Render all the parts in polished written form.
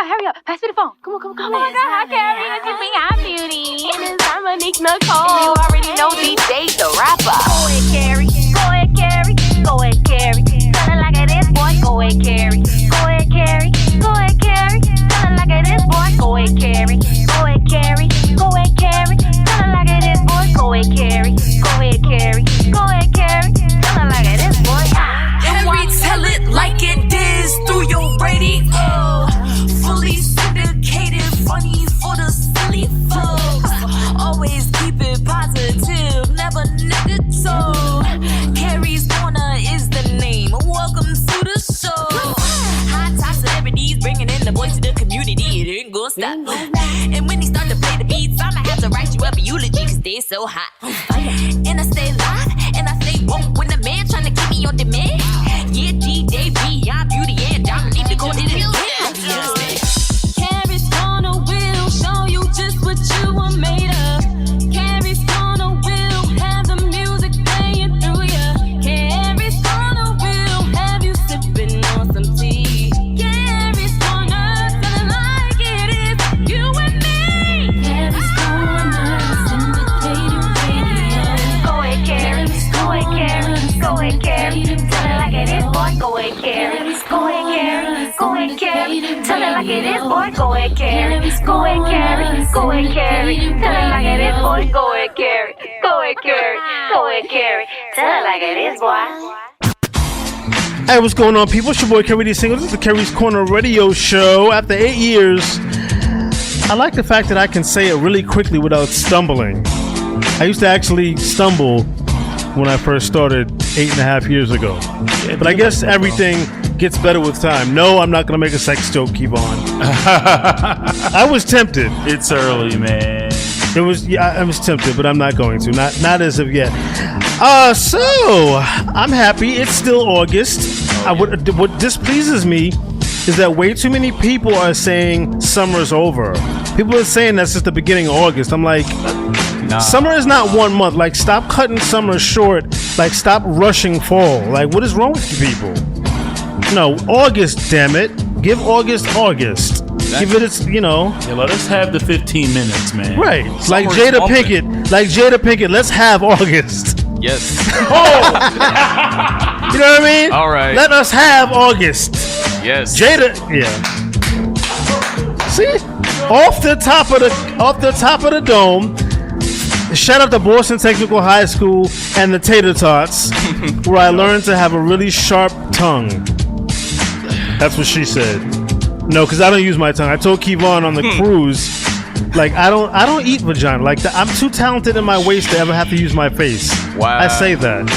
hurry up. Pass me the phone. Come on. Oh my God, hi Carrie, it's just me, I'm Beauty. And it's I'm Monique Nicole. You already know DJ the rapper. Go ahead, Carrie. Go ahead, Carrie. Go ahead, Carrie. Tell it like it is, boy. Go ahead, Carrie. Go ahead, Carrie. Go ahead, Carrie. Tell it like it is, boy. Go ahead, Carrie. Go ahead, Carrie. Go ahead, Carrie. Tell it like it is, boy. Go ahead, Carrie. Go ahead, Carrie. Go ahead, Carrie. Tell it like it is, boy. Carrie, tell it like it is through your radio. Fully syndicated, funny for the silly folks. Always keep it positive, never negative. Carrie's Corner is the name. Welcome to the show. Hot top celebrities bringing in the voice of the community. It ain't gonna stop. And when they start to play the beats, I'ma have to write you up a eulogy cause they're so hot. And I stay live, and I stay woke when the man trying to keep me on demand. Yeah, DJ B, I'm Beauty and Dominique to go to this. Carrie's Corner will show you just what you were made of. Carrie's Corner will have the music playing through ya. Carrie's Corner will have you sipping on some tea. Carrie's Corner, feeling like it is you and me. Carrie's Corner, syndicated radio. Go ahead, Carrie. Go ahead, Carrie. Go ahead, Carrie. Tell it like it is, boy. Go ahead, Carrie. Go ahead, Carrie. Go ahead, Carrie. Tell it like it is, boy. Go ahead, Carrie. Go ahead, Carrie. Go ahead, Carrie. Tell it like it is, boy. Go ahead, Carrie. Go ahead, Carrie. Go ahead, Carrie. Tell it like it is, boy. Hey, what's going on, people? It's your boy Kerry D. Single. This is the Kerry's Corner radio show. After 8 years, I like the fact that I can say it really quickly without stumbling. I used to actually stumble when I first started 8.5 years ago. But I guess everything gets better with time. No, I'm not going to make a sex joke, keep on. I was tempted. It's early, man. I was tempted, but I'm not going to. Not as of yet. So I'm happy. It's still August. What displeases me is that way too many people are saying summer's over. People are saying that's just the beginning of August. I'm like, nah. Summer is not 1 month. Like, stop cutting summer short. Like, stop rushing fall. Like, what is wrong with you people? No, August, damn it. Give August. Give it its, Yeah, let us have the 15 minutes, man. Right. Like Jada Pinkett, let's have August. Yes. Oh! You know what I mean? All right. Let us have August. Yes. Jada, yeah. See? Off the top of the dome. Shout out to Boston Technical High School and the Tater Tots, where I learned to have a really sharp tongue. That's what she said. No, because I don't use my tongue. I told Kevon on the cruise, like I don't eat vagina. Like I'm too talented in my waist to ever have to use my face. Wow. I say that.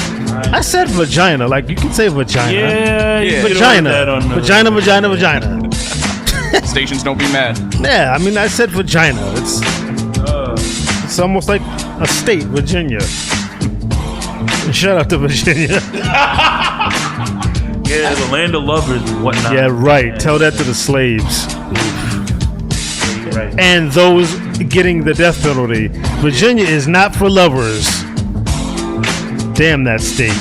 I said vagina. Like you can say vagina. Yeah. Vagina. Vagina. Stations don't be mad. Yeah, I mean I said vagina. It's almost like a state, Virginia. Shout out to Virginia. Yeah, the land of lovers and whatnot. Yeah, right. Tell that to the slaves. Right. And those getting the death penalty. Virginia is not for lovers. Damn that state.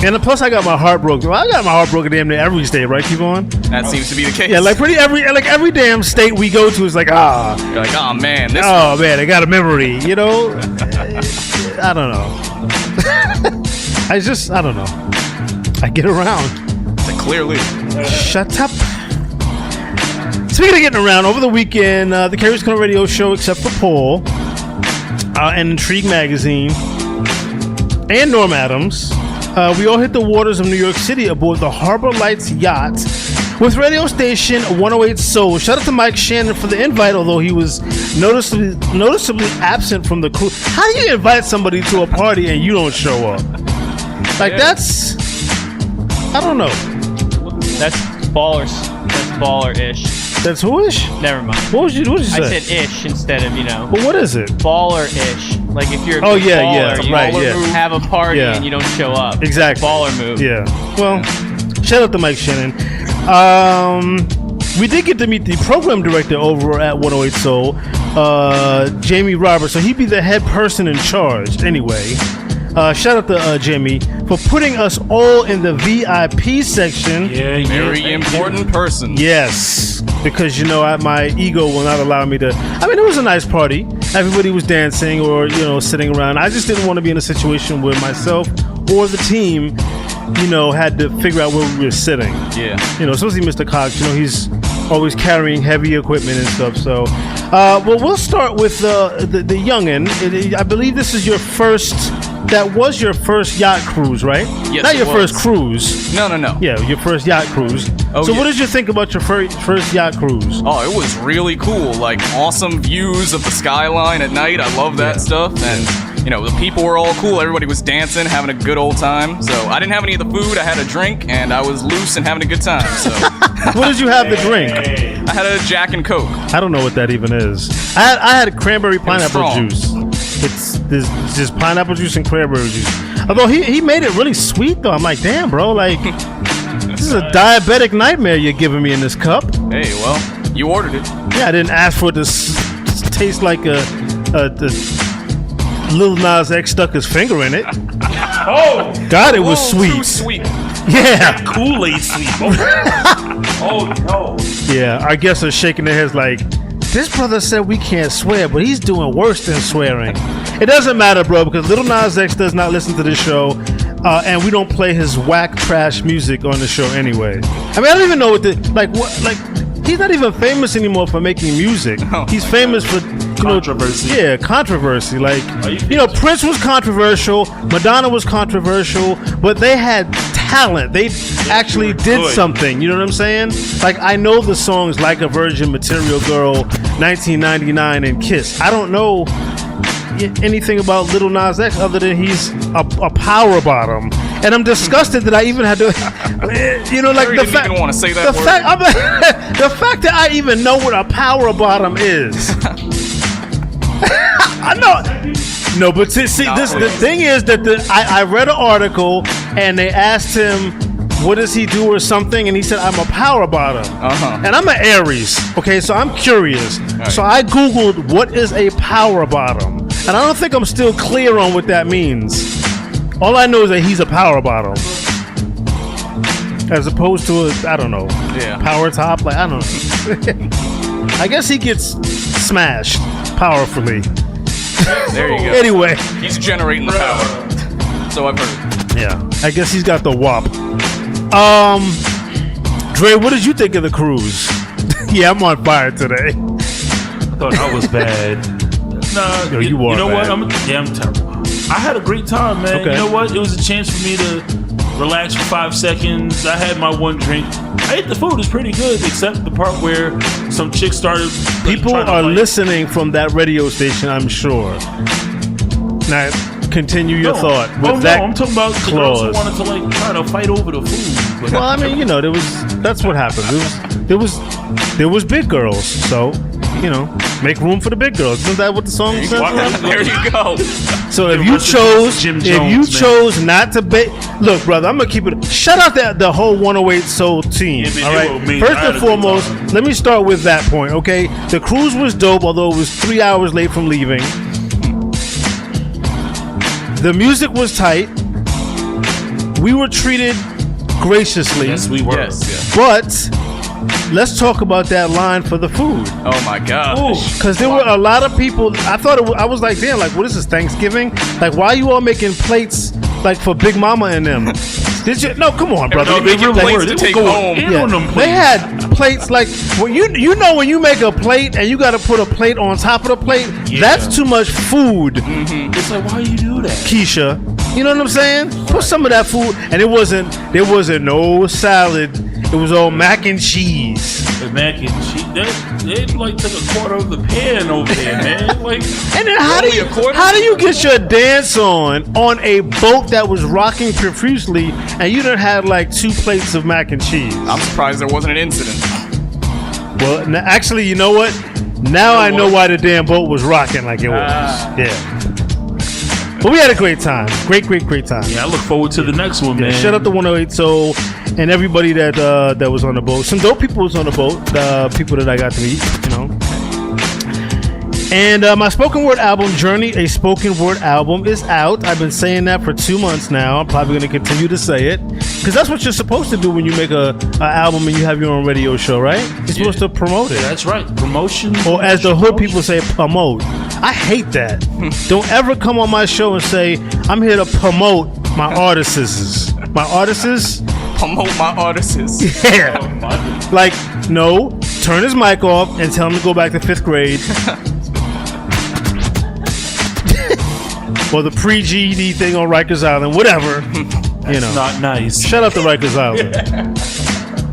And plus, I got my heart broken. Well, I got my heart broken damn near every state, right, Kevon? That seems to be the case. Yeah, like every damn state we go to is like, You're like, oh man, this. Oh man, I got a memory. I don't know. I don't know. I get around. Clearly. Shut up. Speaking of getting around, over the weekend, the Kerry's Corner radio show, except for Paul, and Intrigue magazine, and Norm Adams, we all hit the waters of New York City aboard the Harbor Lights yacht with radio station 108 Soul. Shout out to Mike Shannon for the invite, although he was noticeably absent from the crew. How do you invite somebody to a party and you don't show up? Like, that's... I don't know. That's ballers. That's baller-ish. That's who-ish? Never mind. What did you say? I said ish instead of, But what is it? Baller-ish. Like if you're a baller, you have a party and you don't show up. Exactly. Baller move. Yeah. Well, shout out to Mike Shannon. We did get to meet the program director over at 108 Soul, Jamie Roberts. So he'd be the head person in charge anyway. Shout out to Jimmy for putting us all in the VIP section. Yeah, Very important person. Yes, because my ego will not allow me to. I mean, it was a nice party. Everybody was dancing or sitting around. I just didn't want to be in a situation where myself or the team, had to figure out where we were sitting. Yeah. Especially Mr. Cox. He's always carrying heavy equipment and stuff. So, well, we'll start with the youngin. I believe this is your first. That was your first yacht cruise, right? Yes, Not it your was. first cruise. No. Yeah, your first yacht cruise. Oh, so yeah. what did you think about your first yacht cruise? Oh, it was really cool. Like, awesome views of the skyline at night. I love that stuff. And, the people were all cool. Everybody was dancing, having a good old time. So I didn't have any of the food. I had a drink, and I was loose and having a good time. So What did you have to drink? I had a Jack and Coke. I don't know what that even is. I had cranberry pineapple strong. juice. It's just pineapple juice and cranberry juice. Although he made it really sweet though. I'm like, damn, bro, like this is a diabetic nightmare you're giving me in this cup. Hey, well, you ordered it. Yeah, I didn't ask for it to taste like a Lil Nas X stuck his finger in it. Oh, God, it was Whoa, sweet. Too sweet. Yeah, Kool-Aid sweet. Oh no. yeah. Our guests are shaking their heads like, this brother said we can't swear, but he's doing worse than swearing. It doesn't matter, bro, because Lil Nas X does not listen to this show, and we don't play his whack trash music on the show anyway. I mean, I don't even know what he's not even famous anymore for making music. Oh He's my famous for Controversy. Yeah, controversy. Like you Prince was controversial, Madonna was controversial, but they had talent. They actually were did good. something. You know what I'm saying? Like I know the songs "Like a Virgin," "Material Girl," 1999, and "Kiss." I don't know anything about Lil Nas X other than he's a power bottom, and I'm disgusted that I even had to, like Harry the didn't fact. even want to say that The word. fact, the fact that I even know what a power bottom is. I know. No, but see, the thing is that I read an article and they asked him, what does he do or something? And he said, I'm a power bottom. And I'm an Aries. Okay, so I'm curious. Right. So I Googled, what is a power bottom? And I don't think I'm still clear on what that means. All I know is that he's a power bottom. As opposed to I don't know, power top. Like, I don't know. I guess he gets smashed powerfully. There you go. Anyway. He's generating the power. So I've heard. Yeah. I guess he's got the wop. Dre, what did you think of the cruise? Yeah, I'm on fire today. I thought I was bad. Nah, Yo, you are You know bad. what? I'm terrible. I had a great time, man. Okay. You know what? It was a chance for me to relax for 5 seconds. I had my one drink. I ate the food. It's pretty good, except the part where some chick started. People trying to are fight. listening from that radio station, I'm sure. Now, continue your thought with that. I'm talking about the girls who clause. wanted to try to fight over the food. But Well, I mean, that's what happened. There was big girls, so make room for the big girls. Isn't that what the song says? There you go. So if The you rest of chose, this is Jim if Jones, you man. chose not to look, brother, I'm gonna keep it. Shout out the whole 108 Soul team. Yeah, man, all they right. were amazing. First I had and a good foremost, time. let me start with that point. Okay, the cruise was dope, although it was 3 hours late from leaving. The music was tight. We were treated graciously. yes, we were. Yes. But let's talk about that line for the food. Oh my gosh. Because there were a lot of people. I thought I was like, damn, like, what is this, Thanksgiving? Like, why are you all making plates like for Big Mama and them? Did you? No, come on, brother. No, They making really plates were. to They take were home. going in on them They plates. had plates like when when you make a plate and you got to put a plate on top of the plate. Yeah. That's too much food, It's like, why you do that? Keisha. You know what I'm saying? Put some of that food, and there wasn't no salad. It was all mac and cheese. The mac and cheese. They like took a quarter of the pan over there, man. Like, And then how Only a quarter? do you get your dance on a boat that was rocking profusely, and you done had like 2 plates of mac and cheese? I'm surprised there wasn't an incident. Well, actually, you know what? Now I know what? why the damn boat was rocking like it was. Yeah. But we had a great time. Great time. yeah, I look forward to the next one, Yeah, man. shout out to 108 Soul and everybody that was on the boat. Some dope people was on the boat. People that I got to meet, And my spoken word album, Journey, a spoken word album, is out. I've been saying that for 2 months now. I'm probably going to continue to say it. Because that's what you're supposed to do when you make a album and you have your own radio show, right? You're supposed to promote it. That's right. Promotion. Or as the hood people say, promote. I hate that. Don't ever come on my show and say, I'm here to promote my artists. My artists? Promote my artists. Yeah. Like, no, turn his mic off and tell him to go back to 5th grade. Or the pre-GED thing on Rikers Island, whatever. That's not nice. Shut up to Rikers Island.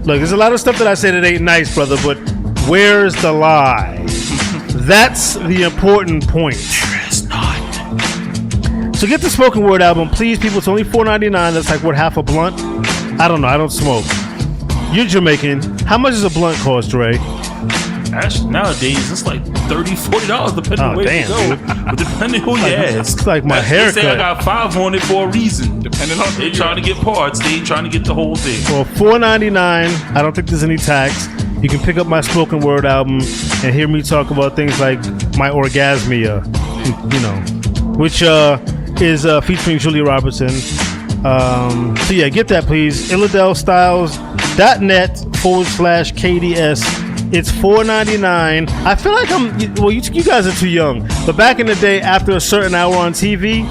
Look, there's a lot of stuff that I say that ain't nice, brother, but where's the lie? That's the important point. It's not. So get the spoken word album, please, people. It's only $4.99. That's like, what, half a blunt? I don't know. I don't smoke. You're Jamaican. How much does a blunt cost, Dre? Actually, nowadays, it's like $30, $40, depending on where you go. But depending who you ask. It's like my haircut. They say I got 5 on it for a reason. Depending on they trying to get parts. They ain't trying to get the whole thing. Well, $4.99. I don't think there's any tax. You can pick up my spoken word album and hear me talk about things like my orgasmia, which is featuring Julia Robertson. So yeah, get that, please. IlladelStyles.net/KDS. It's $4.99. I feel like you guys are too young. But back in the day, after a certain hour on TV,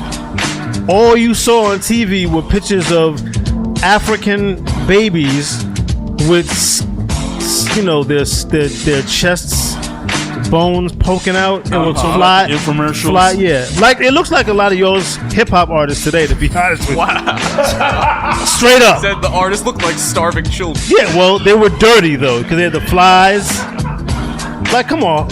all you saw on TV were pictures of African babies with, their chests, bones poking out. It looks infomercials. Yeah. Like, it looks like a lot of yours hip-hop artists today, to be honest with you. Wow. Straight up. Said the artists looked like starving children. Yeah, well, they were dirty, though, because they had the flies. Like, come on.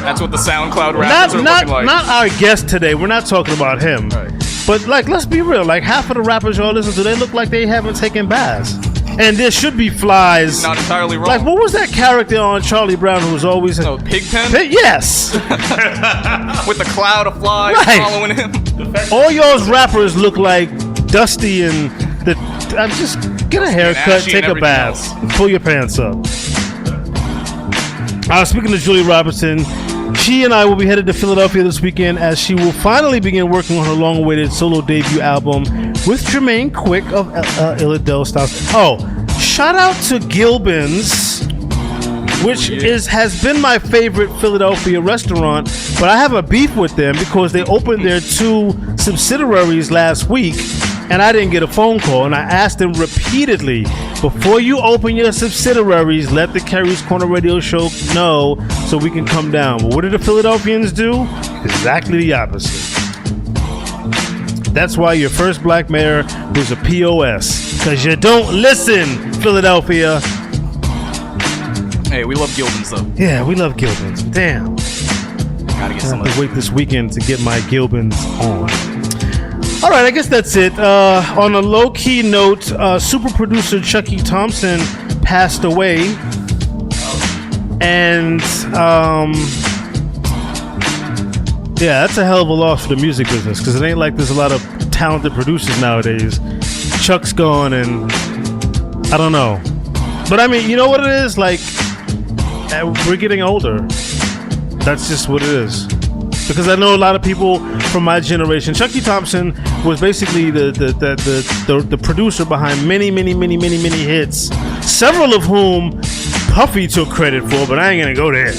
That's what the SoundCloud rappers are looking like. Not our guest today. We're not talking about him. Right. But, like, let's be real. Like, half of the rappers y'all listen to, they look like they haven't taken baths. And there should be flies. Not entirely wrong. Like, what was that character on Charlie Brown who was always... Pigpen? Yes. With the cloud of flies following him. All y'all's rappers look like Dusty and just get a haircut, take a bath, pull your pants up. Speaking of Julia Robertson, she and I will be headed to Philadelphia this weekend as she will finally begin working on her long-awaited solo debut album with Jermaine Quick of IlladelStyles. Oh, shout out to Gilbin's, which has been my favorite Philadelphia restaurant, but I have a beef with them because they opened their 2 subsidiaries last week, and I didn't get a phone call, and I asked them repeatedly, before you open your subsidiaries, let the Kerry's Corner Radio Show know so we can come down. Well, what did the Philadelphians do? Exactly the opposite. That's why your first black mayor was a POS, because you don't listen, Philadelphia. Hey, we love Gilbins, though. Yeah, we love Gilbins. Damn. Gotta get some of that. Wait this weekend to get my Gilbins on. All right, I guess that's it. On a low-key note, super producer Chucky Thompson passed away. And, yeah, that's a hell of a loss for the music business, because it ain't like there's a lot of talented producers nowadays. Chuck's gone, and I don't know. But, I mean, you know what it is? Like, we're getting older. That's just what it is. Because I know a lot of people from my generation. Chucky Thompson was basically the producer behind many hits, several of whom Puffy took credit for, but I ain't gonna go there.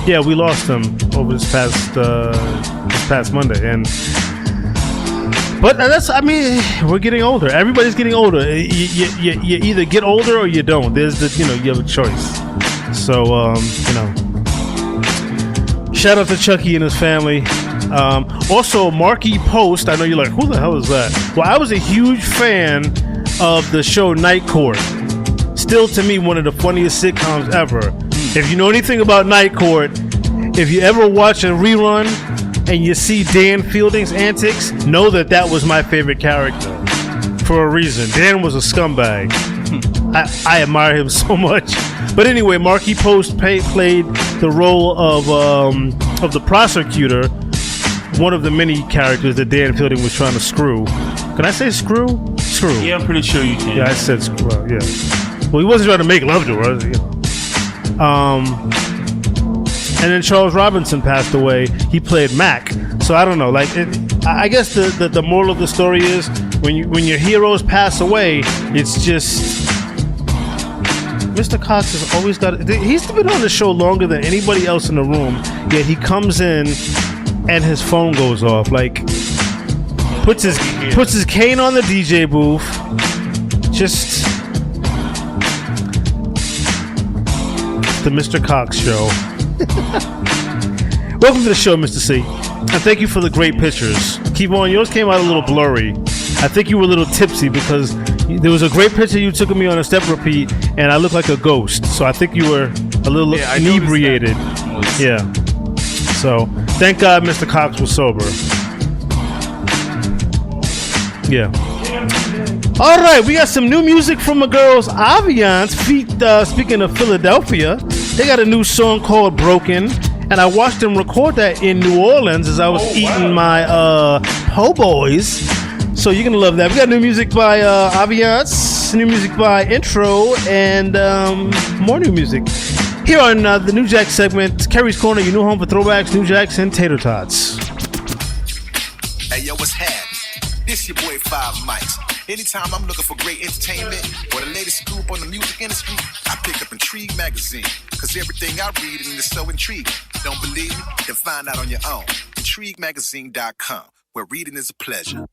Yeah, we lost him over this past Monday, but we're getting older. Everybody's getting older. You either get older or you don't. There's you have a choice. So shout out to Chucky and his family. Also, Marky Post. I know you're like, who the hell is that? Well, I was a huge fan of the show Night Court. Still, to me, one of the funniest sitcoms ever. If you know anything about Night Court, if you ever watch a rerun and you see Dan Fielding's antics, know that was my favorite character for a reason. Dan was a scumbag. I admire him so much. But anyway, Marky Post played the role of the prosecutor, one of the many characters that Dan Fielding was trying to screw. Can I say screw? Screw. Yeah, I'm pretty sure you can. Yeah, I said screw. Yeah. Well, he wasn't trying to make love to her, And then Charles Robinson passed away. He played Mac. So I don't know. Like, I guess the moral of the story is when your heroes pass away, it's just Mr. Cox has always got. He's been on the show longer than anybody else in the room. Yet he comes in and his phone goes off. Like, puts his cane on the DJ booth. Just the Mr. Cox Show. Welcome to the show, Mr. C. And thank you for the great pictures. Keep on. Yours came out a little blurry. I think you were a little tipsy because there was a great picture you took of me on a step repeat, and I looked like a ghost. So I think you were a little inebriated. Yeah. So thank God Mr. Cox was sober. Yeah. All right, we got some new music from my girls Aviance. Speaking of Philadelphia, they got a new song called Broken, and I watched them record that in New Orleans as I was eating my po' boys. So you're gonna love that. We got new music by Aviance, new music by Intro, and more new music here on the New Jack segment, Kerry's Corner, your new home for throwbacks, New Jacks, and tater tots. Hey yo, what's happening? This your boy 5 Mics. Anytime I'm looking for great entertainment or the latest scoop on the music industry, I pick up Intrigue magazine. Cause everything I read in is so intriguing. Don't believe me? Then find out on your own. IntrigueMagazine.com, where reading is a pleasure.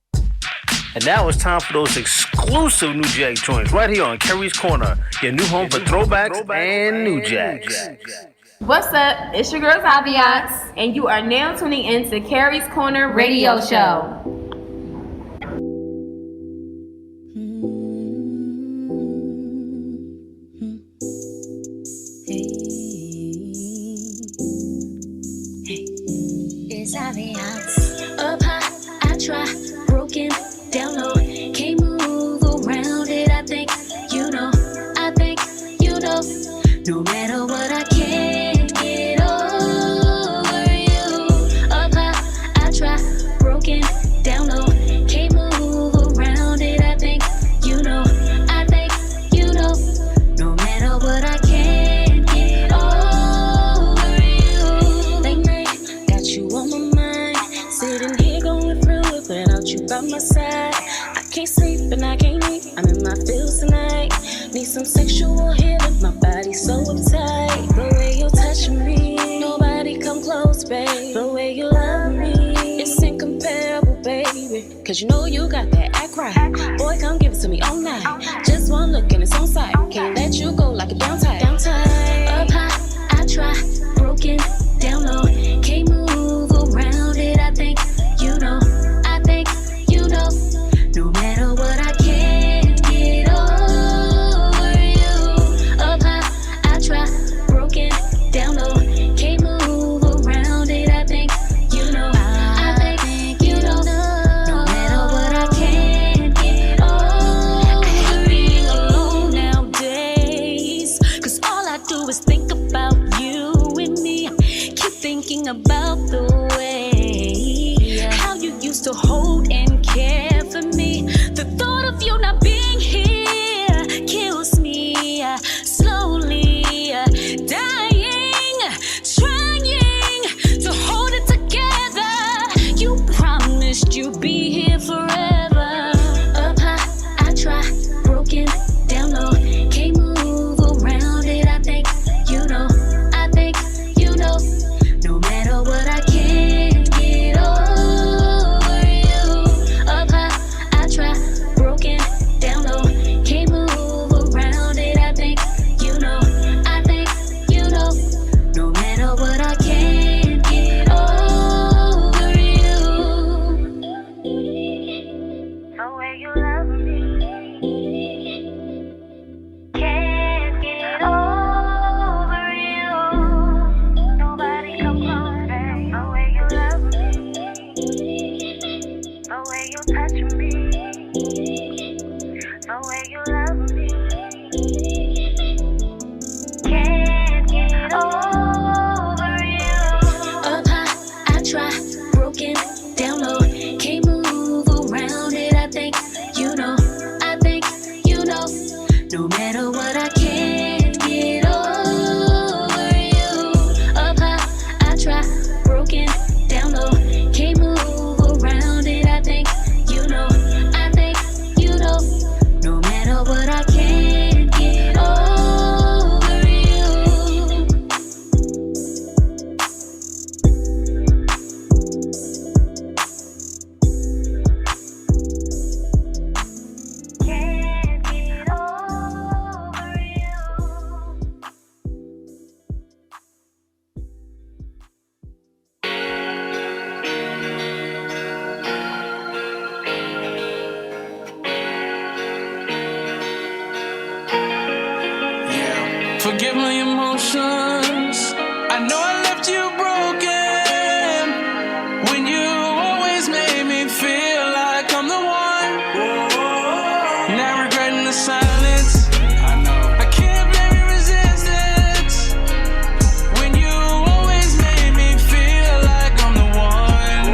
And now it's time for those exclusive New Jack joints right here on Kerry's Corner, your new home for throwbacks and New Jacks. What's up? It's your girl Aviance, and you are now tuning in to Kerry's Corner Radio Show. It's Aviance. Up high, I try, broken, down low, can't move around it. I think you know, no matter what, I can't get over you. Up high, I try, broken, down low, can't move around it. I think you know, no matter what, I can't get over you. Late night, got you on my mind, sitting here going through it without you by my side. I can't sleep and I can't eat, I'm in my feels tonight. Need some sexual healing, my body's so uptight. The way you touch me, nobody come close, babe. The way you love me, it's incomparable, baby. Cause you know you got that act right. Boy, come give it to me all night. Just one look and it's on sight. Can't let you go like a down tight. Up high, I try, broken, down low, can't move around it. I think you know, no matter what, I can't get over you. Up high, I try, broken, down low, can't move around it. I think you know, no matter what, I can't get over. I hate being alone nowadays, cause all I do is think about you and me. Keep thinking about the way how you used to hold and care for me. The thought of you not being here kills me slowly, dying, trying to hold it together. You promised you'd be here forever. Up high, I try, broken, down low, can't move around it. I think Forgive my emotions. I know I left you broken when you always made me feel like I'm the one. Now regretting the silence. I can't blame your resistance when you always made me feel like I'm the one.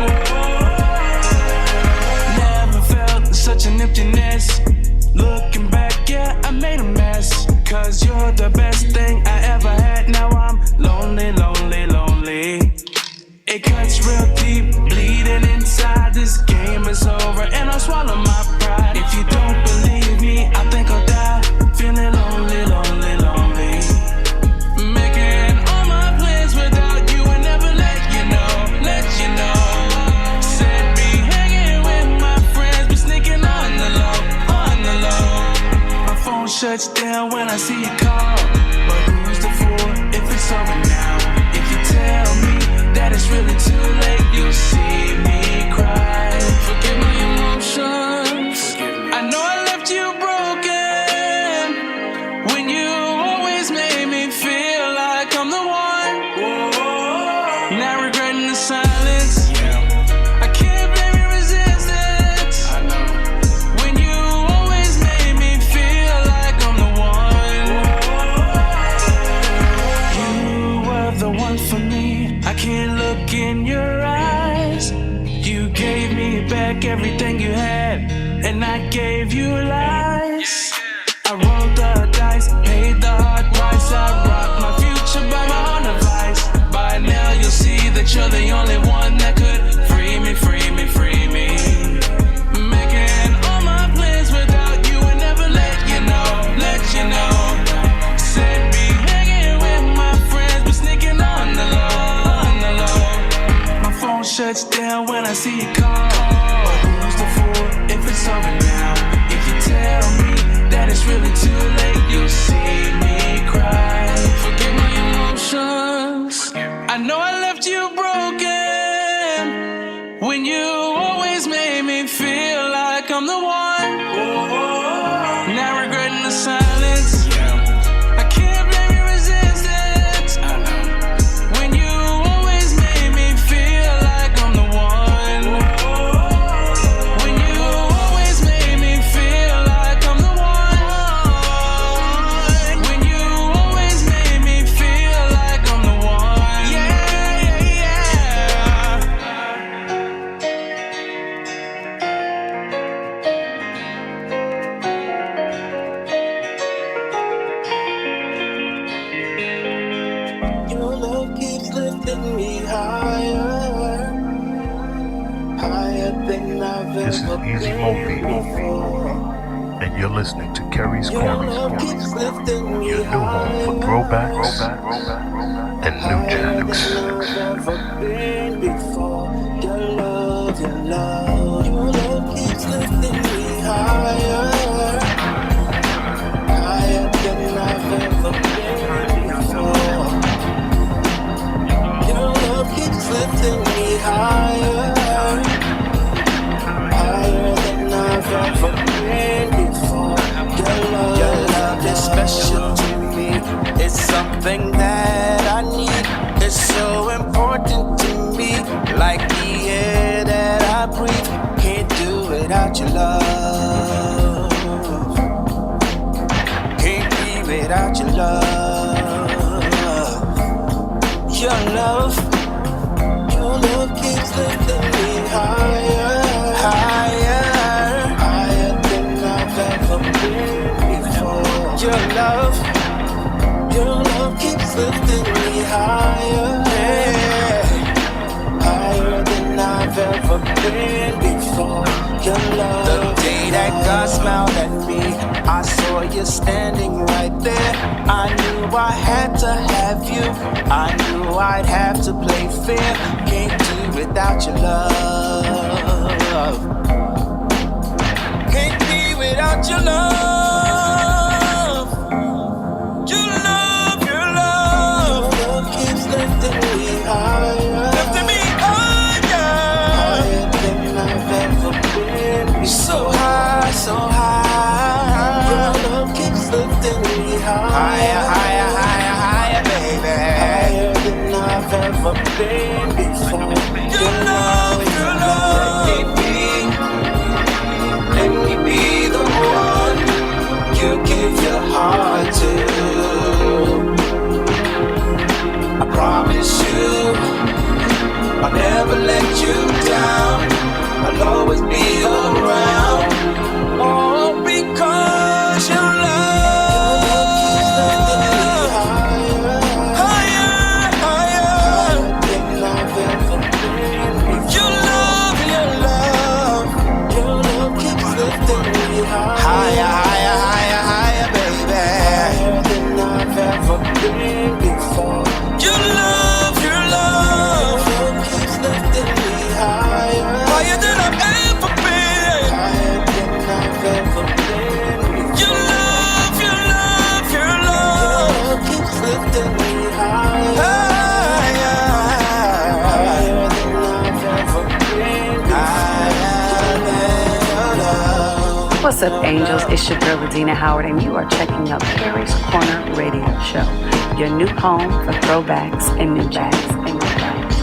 Never felt such an emptiness. Looking back, yeah, I made a mess. 'Cause you're the best thing I ever had. Now I'm lonely, lonely, lonely. It cuts real deep, bleeding inside. This game is over and I'll swallow my pride. If you don't believe me, I think I'll die. Feeling lonely, lonely, lonely. Making all my plans without you and never let you know, let you know. Said be hanging with my friends, but sneaking on the low, on the low. My phone shuts down when I see you call. But who's the fool if it's over now? If you tell me that it's really too late, you'll see me cry. Forgive my emotions. I know I left you broken when you always made me feel like I'm the one. Now regretting the silence. I can't blame your resistance when you always made me feel like I'm the one. You were the one for me. I can't look in your eyes. You gave me back everything you had, and I gave you lies. I rolled the dice, paid the hard price. I rocked my future by my own advice. By now you'll see that you're the only one that could free me, free me, free me. Making all my plans without you and never let you know, let you know. Said be hanging with my friends, but sneaking on the low, on the low. My phone shuts down when I see you call. But who's the fool if it's over now? If you tell me that it's really too late, you'll see me cry. Forgive my emotions. I know I left you broken when you always made me feel like I'm the one. Now regretting the silence. I can't blame your resistance when you always made me feel like I'm the one. When you always made me feel like I'm the one. When you always made me feel like I'm the one. Yeah, yeah, yeah. Your love keeps lifting me higher, higher than I've This is ever Easy been Moby, before. and you're listening to Kerry's Your Corner, love keeps lifting me your new home for higher, throwbacks and new higher jacks. than I've ever been before. Your love, your love. Your love keeps lifting me higher, higher than I've ever been before. Your love keeps lifting me higher, higher than I've ever been before. Your love is special to me. It's something that I need. It's so important to me. Like the air that I breathe. Can't do without your love. Can't be without your love. Your love. Your love keeps lifting me higher, higher, higher than I've ever been before. Your love keeps lifting me higher, yeah, higher than I've ever been before. Your love. The day that God smiled at me, I saw you standing right there. I knew I had to have you. I knew I'd have to play fair. Can't do without your love. Can't be without your love. Your love, your love. Your love keeps lifting me higher. Lifting me higher. Higher than I've ever been before. So high, so high. Your love keeps lifting me higher. Higher, higher, higher. been before. Your love, let me be the one you give your heart to. I promise you I'll never let you down. I'll always be around. All because your love higher, higher than I've ever been. Your love keeps lifting me higher, higher, higher, higher, baby. Higher than I've ever been before. Your love keeps lifting me higher, higher than I've ever been, higher than I've ever been. Your love keeps lifting me higher, higher, higher than I've ever been, higher than your love. What's up, angels? It's your girl, Adina Howard, and you are checking out Carrie's Corner Radio Show, your new home for throwbacks and new jacks and new jacks.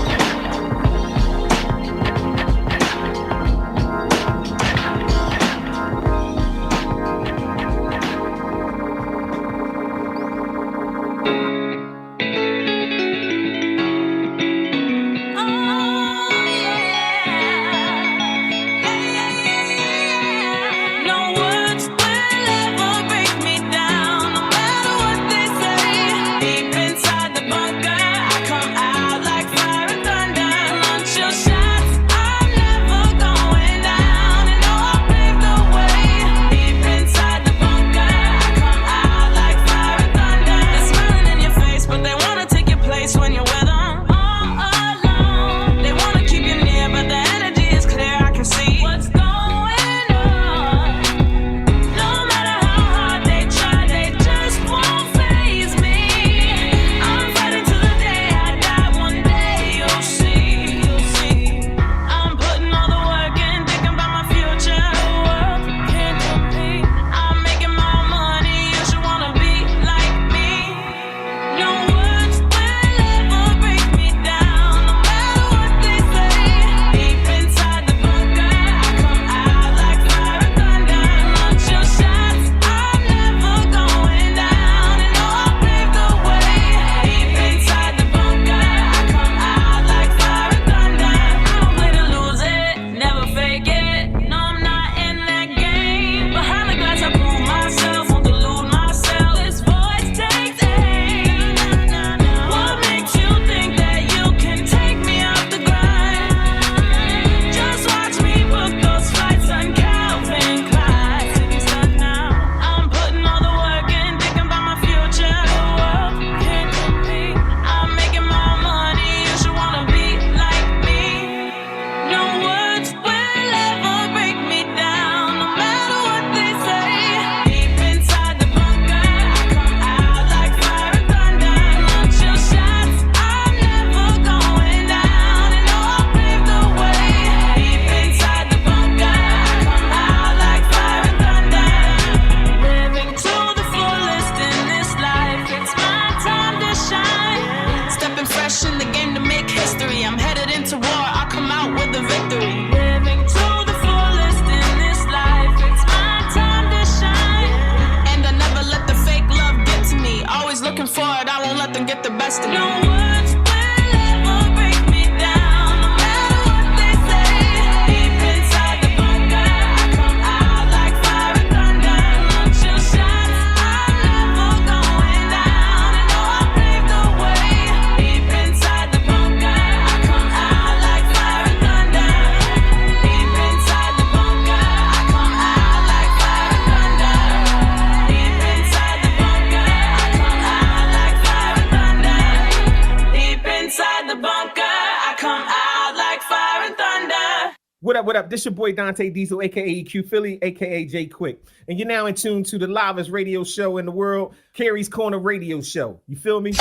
What up? This your boy Dante Diesel, aka EQ Philly, aka J Quick. And you're now in tune to the livest radio show in the world, Carrie's Corner Radio Show. You feel me?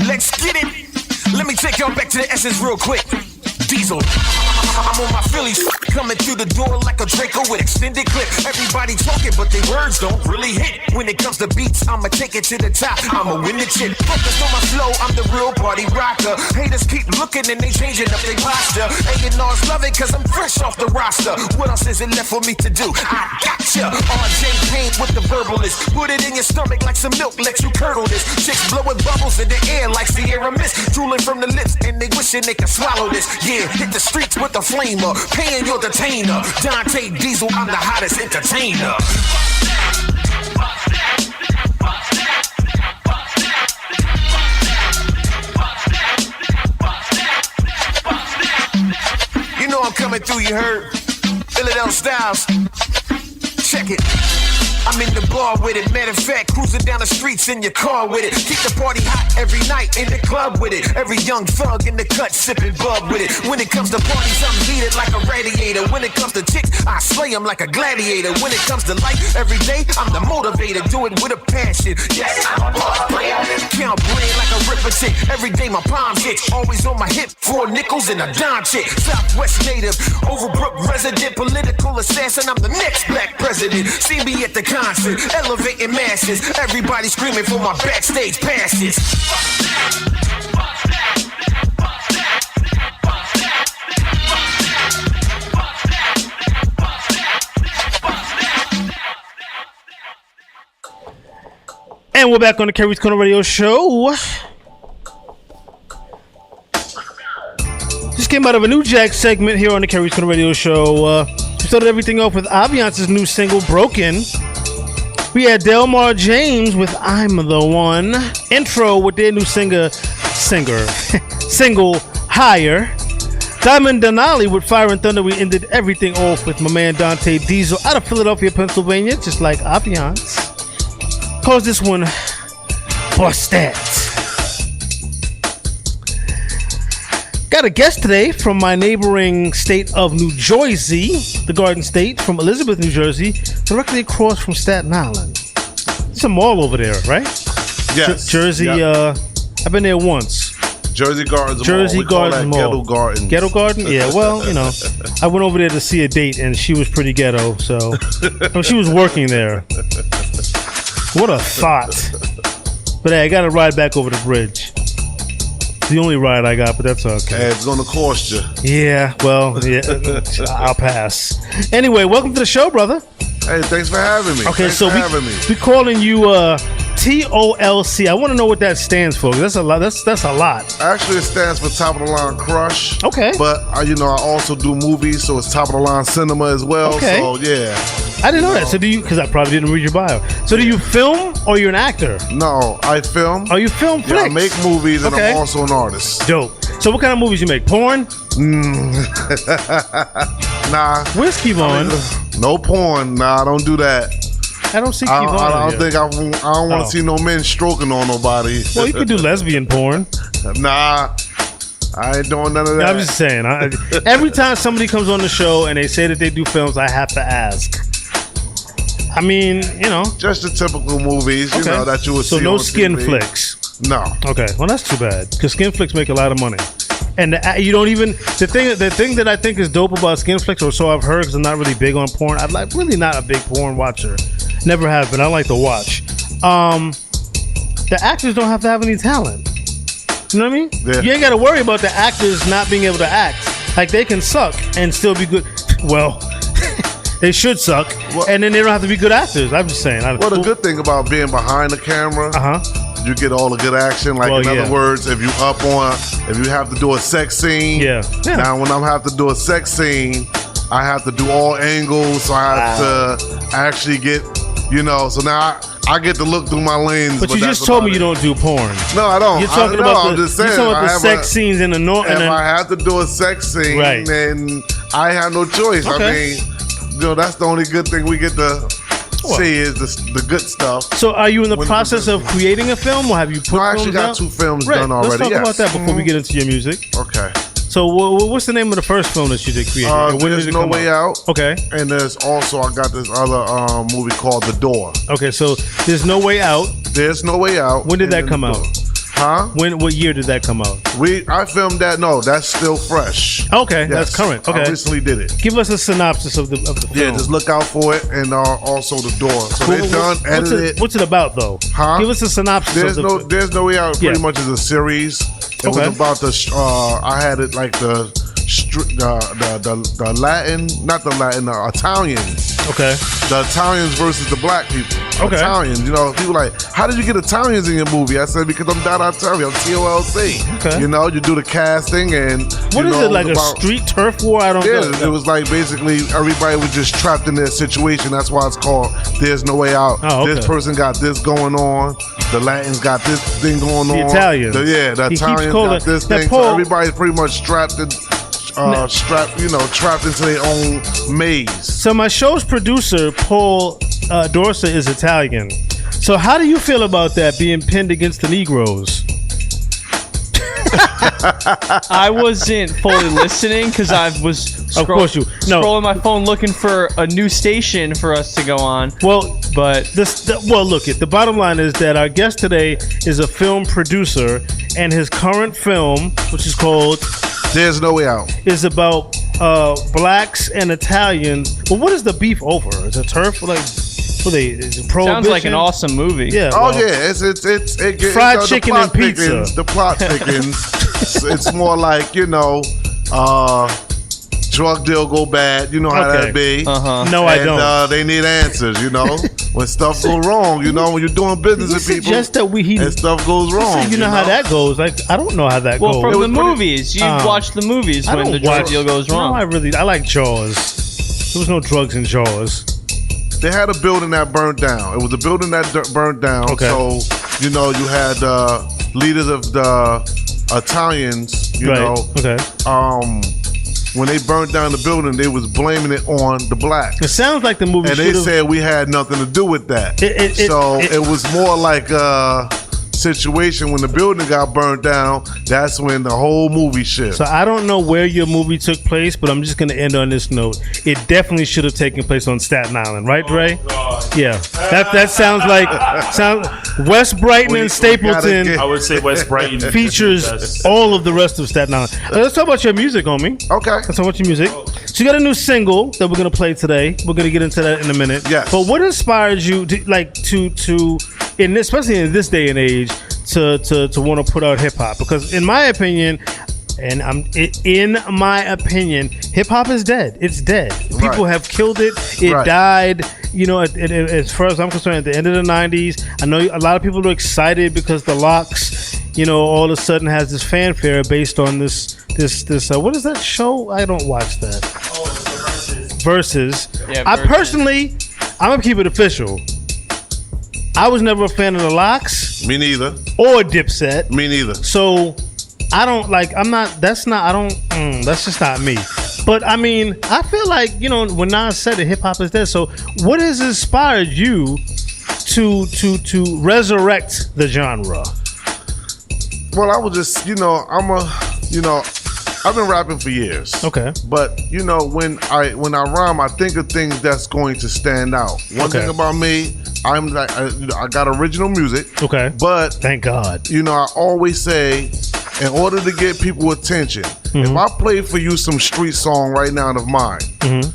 Let's get it. Let me take y'all back to the essence real quick. Diesel. I'm on my Phillies, coming through the door like a Draco with extended clip. Everybody talking, but their words don't really hit. When it comes to beats, I'ma take it to the top. I'ma win the chip. Focus on my flow, I'm the real party rocker. Haters keep looking and they changing up their posture. A&Rs love it cause I'm fresh off the roster. What else is it left for me to do? I gotcha. RJ Payne with the verbalist. Put it in your stomach like some milk, let you curdle this. Chicks blowing bubbles in the air like Sierra Mist. Drooling from the lips and they wishing they could swallow this. Yeah, hit the streets with the flamer. Paying your detainer. Dante Diesel, I'm the hottest entertainer. You know I'm coming through, you heard? Philadelphia Styles. Check it. I'm in the bar with it, matter of fact, cruising down the streets in your car with it. Keep the party hot every night in the club with it. Every young thug in the cut sipping bub with it. When it comes to parties, I'm heated like a radiator. When it comes to chicks, I slay them like a gladiator. When it comes to life, every day, I'm the motivator. Do it with a passion. Yes, I'm a boss player. Count bread like a ripper chick. Every day my palms itch. Always on my hip, 4 nickels and a dime chick. Southwest native, Overbrook resident, political assassin. I'm the next black president. See me at the concert, elevating masses. Everybody screaming for my backstage passes. And we're back on the Kerry's Corner Radio Show. Just came out of a new Jack segment here on the Kerry's Corner Radio Show. We started everything off with Aviance's new single, Broken. We had Delmar James with I'm the One. Intro with their new single, Higher. Diamond Denali with Fire and Thunder. We ended everything off with my man Dante Diesel out of Philadelphia, Pennsylvania, just like Aviance. Calls this one Bust That. Got a guest today from my neighboring state of New Jersey, the Garden State, from Elizabeth, New Jersey, directly across from Staten Island. There's a mall over there, right? Yes. Jersey, yep. I've been there once. Jersey Gardens Mall. Jersey Gardens Mall. Ghetto Gardens. Ghetto Garden? Yeah, well, you know, I went over there to see a date, and she was pretty ghetto, so she was working there. What a thought. But hey, I got to ride back over the bridge. It's the only ride I got, but that's okay. Hey, it's going to cost you. Yeah, well, yeah, I'll pass. Anyway, welcome to the show, brother. Hey, thanks for having me. Okay, thanks so we calling you TOLC. I want to know what that stands for. That's a lot. That's a lot. Actually, it stands for Top of the Line Crush. Okay. But I also do movies, so it's Top of the Line Cinema as well. Okay. So yeah. I didn't know that. So do you? Because I probably didn't read your bio. So do you film or you're an actor? No, I film. Oh, you film flicks? Yeah, I make movies, and I'm also an artist. Dope. So what kind of movies you make? Porn? Nah. Where's Kevon? No porn. Nah, I don't do that. I don't see Kevon. I don't want to see no men stroking on nobody. Well, you could do lesbian porn. Nah. I ain't doing none of that. I'm just saying. Every time somebody comes on the show and they say that they do films, I have to ask. I mean, you know. Just the typical movies, you know, that you would see So no on skin TV. flicks? No. Okay, well, that's too bad. Because skin flicks make a lot of money. And you don't even... The thing that I think is dope about skin flicks, or so I've heard, because I'm not really big on porn. I'm really not a big porn watcher. Never have been. I like to watch. The actors don't have to have any talent. You know what I mean? Yeah. You ain't got to worry about the actors not being able to act. Like, they can suck and still be good. Well... They should suck, and then they don't have to be good actors. I'm just saying. Well, the good thing about being behind the camera, you get all the good action. Like, in other words, if you have to do a sex scene, now when I have to do a sex scene, I have to do all angles, so I have to actually get, so now I get to look through my lens. But you just told me you don't do porn. No, I don't. You're talking about I'm just saying. You're talking about the sex scenes in the north. If I have to do a sex scene, then I have no choice. Okay. I mean, that's the only good thing we get to see is the good stuff. So are you in the process of creating a film, or have you put I actually got out? 2 films done already. Let's talk about that before we get into your music. Okay. So what's the name of the first film that you did create? There's No Way Out. Okay. And there's also, I got this other movie called The Door. Okay, so There's No Way Out. There's No Way Out. When did that come out? Huh? What year did that come out? I filmed that. No, that's still fresh. Okay, Yes. that's current. Okay, I recently did it. Give us a synopsis of the film. Yeah, just look out for it, and also the door. So they're done, edited. What's it about though? Huh? Give us a synopsis. There's no way out. Pretty much is a series. It was about I had it like the Latin, not the Latin, the Italians. Okay. The Italians versus the black people. Okay. Italians, people like, how did you get Italians in your movie? I said, because I'm Dada Italian, I'm TOLC. Okay. You do the casting and what is it, like a street turf war? I don't know. Yeah, it was like basically everybody was just trapped in their situation. That's why it's called There's No Way Out. Oh, okay. This person got this going on. The Latins got this thing going on. The Italians. The Italians got this thing. So everybody's pretty much trapped into their own maze. So my show's producer, Paul Dorsa, is Italian. So how do you feel about that being pinned against the Negroes? I wasn't fully listening because I was scrolling my phone looking for a new station for us to go on. Well, the bottom line is that our guest today is a film producer, and his current film, which is called There's No Way Out, is about blacks and Italians. But what is the beef over? Is it turf? Is it prohibition? Sounds like an awesome movie. Yeah. It's fried chicken and pizza. The plot thickens. It's more like drug deal go bad. You know how that be. No, I don't. They need answers. When stuff go wrong. When you're doing business with people. Suggest that and stuff goes wrong. You know how that goes. Like I don't know how that goes. Well, from the movies, you watch the movies when the drug deal goes wrong. No, I like Jaws. There was no drugs in Jaws. They had a building that burned down. It was a building that burned down. Okay. So, you had leaders of the Italians, Okay. When they burned down the building, they was blaming it on the blacks. It sounds like the movie. And they said we had nothing to do with that. It was more like a situation when the building got burned down. That's when the whole movie shifted. So I don't know where your movie took place, but I'm just going to end on this note. It definitely should have taken place on Staten Island, right, Dre? Yeah, that sounds like West Brighton and Stapleton. I would say West Brighton features all of the rest of Staten Island. Let's talk about your music, homie. Okay. Let's talk about your music. So you got a new single that we're going to play today. We're going to get into that in a minute. Yes. But what inspired you to especially in this day and age, to want to put out hip hop? Because in my opinion, hip hop is dead. It's dead. People have killed it. It died. As far as I'm concerned, at the end of the '90s, I know a lot of people are excited because the Locks, all of a sudden has this fanfare based on this. What is that show? I don't watch that. Versus. Yeah, I personally, I'm gonna keep it official. I was never a fan of the Locks. Me neither. Or Dipset. Me neither. So I don't that's just not me. But I mean, I feel like, when Nas said that hip hop is dead. So what has inspired you to resurrect the genre? Well, I was just, I've been rapping for years. Okay. But when I rhyme, I think of things that's going to stand out. One thing about me, I'm like, I got original music. Okay. But thank God. I always say, in order to get people attention, if I play for you some street song right now of mine,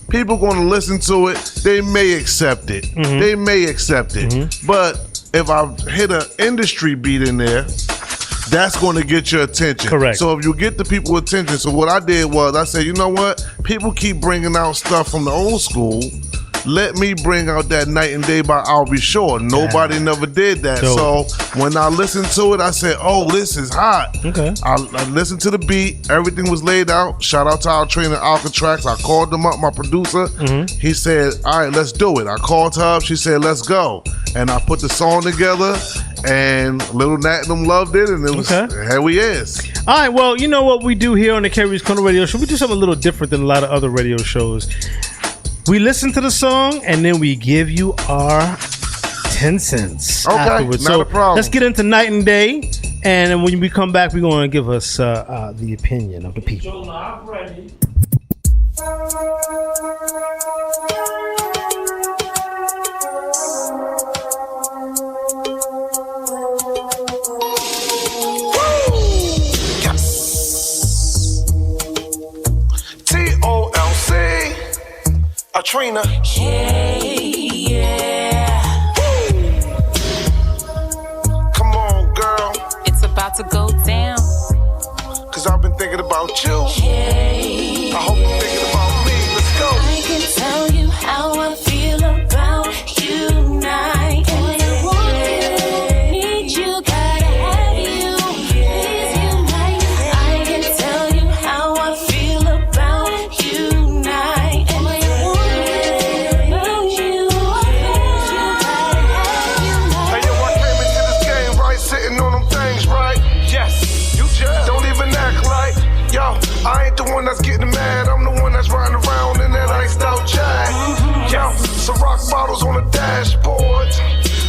people going to listen to it. They may accept it. They may accept it. But if I hit an industry beat in there, that's going to get your attention. Correct. So if you get the people attention, so what I did was I said, you know what? People keep bringing out stuff from the old school. Let me bring out that Night and Day by I'll Be Sure. Nobody never did that. Dope. So when I listened to it, I said, oh, this is hot. Okay. I listened to the beat. Everything was laid out. Shout out to our trainer, Alcatrax. I called them up, my producer. He said, all right, let's do it. I called her up. She said, let's go. And I put the song together. And Little Nat and them loved it, and it was here we is. All right, well, you know what we do here on the Carrie's Corner Radio Show? We do something a little different than a lot of other radio shows. We listen to the song, and then we give you our 10 cents afterwards. Not a problem. Let's get into Night and Day, and then when we come back, we're going to give us the opinion of the people. Trina. Yeah. Come on, girl. It's about to go down. Cause I've been thinking about you. Yeah. I hope you're thinking about me. Let's go. I can tell you how I feel about you tonight. Boy, I want you, need you, gotta have you. Please unite. I can tell you how I feel about you tonight. Boy, I want you, need you, gotta have you. Hey, yo, I came into this game, right? Sitting on them things, right? Yes, you just don't even act like. Yo, I ain't the one that's getting mad. I'm the one that's riding around in that iced out Jag. Yo, some rock bottles on the dashboard.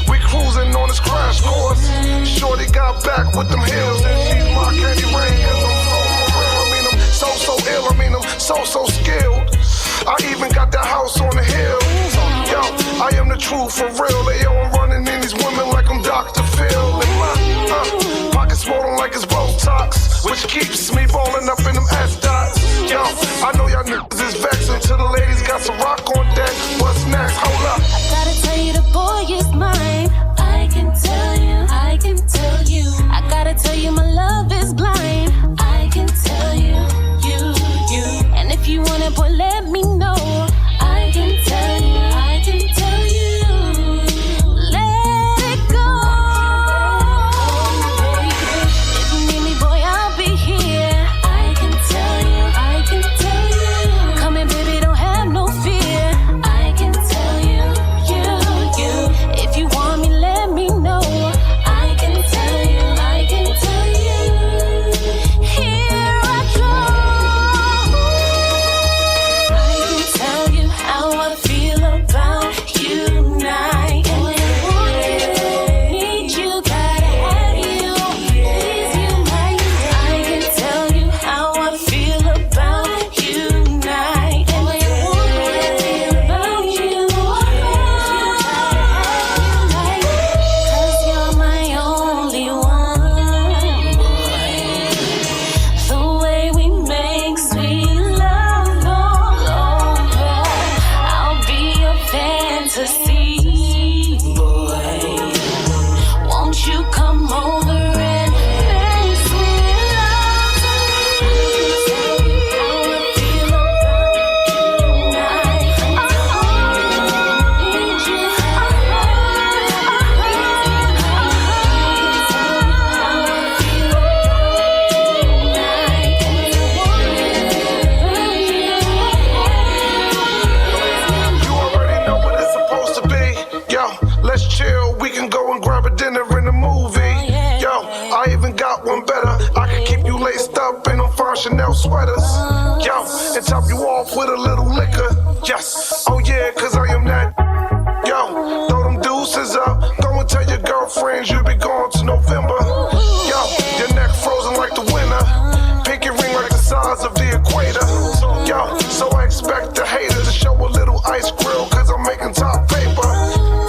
We cruising on this crash course. Shorty got back with them heels, and she's my candy rain. Cause I'm so for real. I mean, I'm so ill. I mean, I'm so skilled. I even got that house on the hill. Yo, I am the truth for real. They all running in these women like I'm Dr. Phil. And my pockets swollen like it's Botox, which keeps me balling up in them ass dots. Yo, I know y'all niggas is vexed until the ladies got some rock on deck. What's next? Hold up. I gotta tell you the boy is mine. I can tell you, I can tell you. I gotta tell you my love is blind. I can tell you, you. And if you want it, boy, let me know. I can tell you, I can tell you. Let it go. If you need me, boy, I'll be here. I can tell you, I can tell you. Come in, baby, don't have no fear. I can tell you, you. If you want me, let me know. I can tell you, I can tell you. Here I go. I can tell you how I feel about you tonight. Boy, I want you, need you, gotta have you. Please unite. I can tell you how I feel about you tonight. Boy, I want you, about you. Cause you're my only one, boy. The way we make sweet love all over, I'll be your fantasy, boy. Won't you come over and make sweet love to me? Tell me how I feel about you tonight. Need you, You already know what it's supposed to be. Yo, let's chill. We can go and grab a dinner and a movie. Yo, I even got one better. I can keep you laced up in them fine Chanel sweaters. Yo, and top you off with a little liquor. Yes, oh yeah, cause I am that. Yo, throw them deuces up. Go and tell your girlfriends you'll be gone to November. Yo, your neck frozen like the winter. Pinky ring like the size of the equator. Yo, so I expect the haters to show a little ice grill, cause I'm making top paper.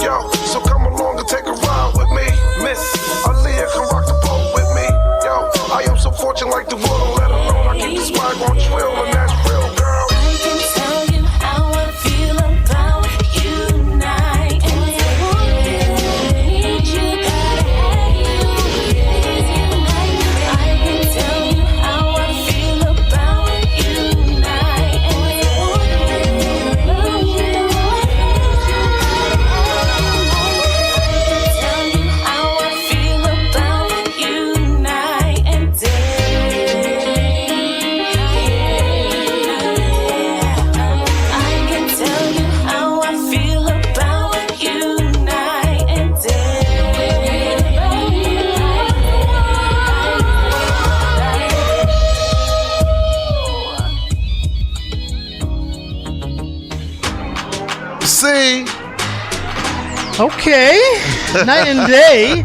Yo, so come along and take a ride with me. Miss Aaliyah, come rock the boat with me. Yo, I am so fortunate like the world, let alone I keep the swag on trill, and that's real, girl. I can tell you how I feel about you tonight. Boy, I want you, need you, gotta have you. Please unite. I can tell you how I feel about you tonight. Boy, I want you, love you, need you, gotta have you. I can tell you how I feel about you tonight and day. I can tell you how I feel about you night and day. See? Okay. Night and day.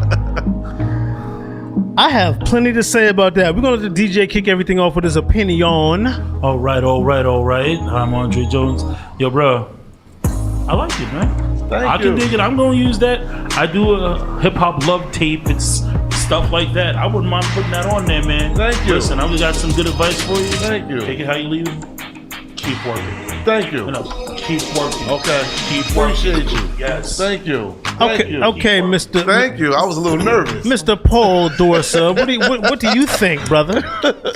I have plenty to say about that. We're going to let the DJ kick everything off with his opinion. All right. I'm Andre Jones. Yo, bro, I like it, man. I can dig it. I'm going to use that. I do a hip-hop love tape. It's stuff like that. I wouldn't mind putting that on there, man. Thank you. Listen, I've got some good advice for you. Thank you. Take it how you leave it. Keep working. Thank you. You know. keep working. Okay. Keep working. Appreciate you. Yes. Thank you. Okay, Mr. Thank you. I was a little nervous. Mr. Paul Dorsa, what do you think, brother?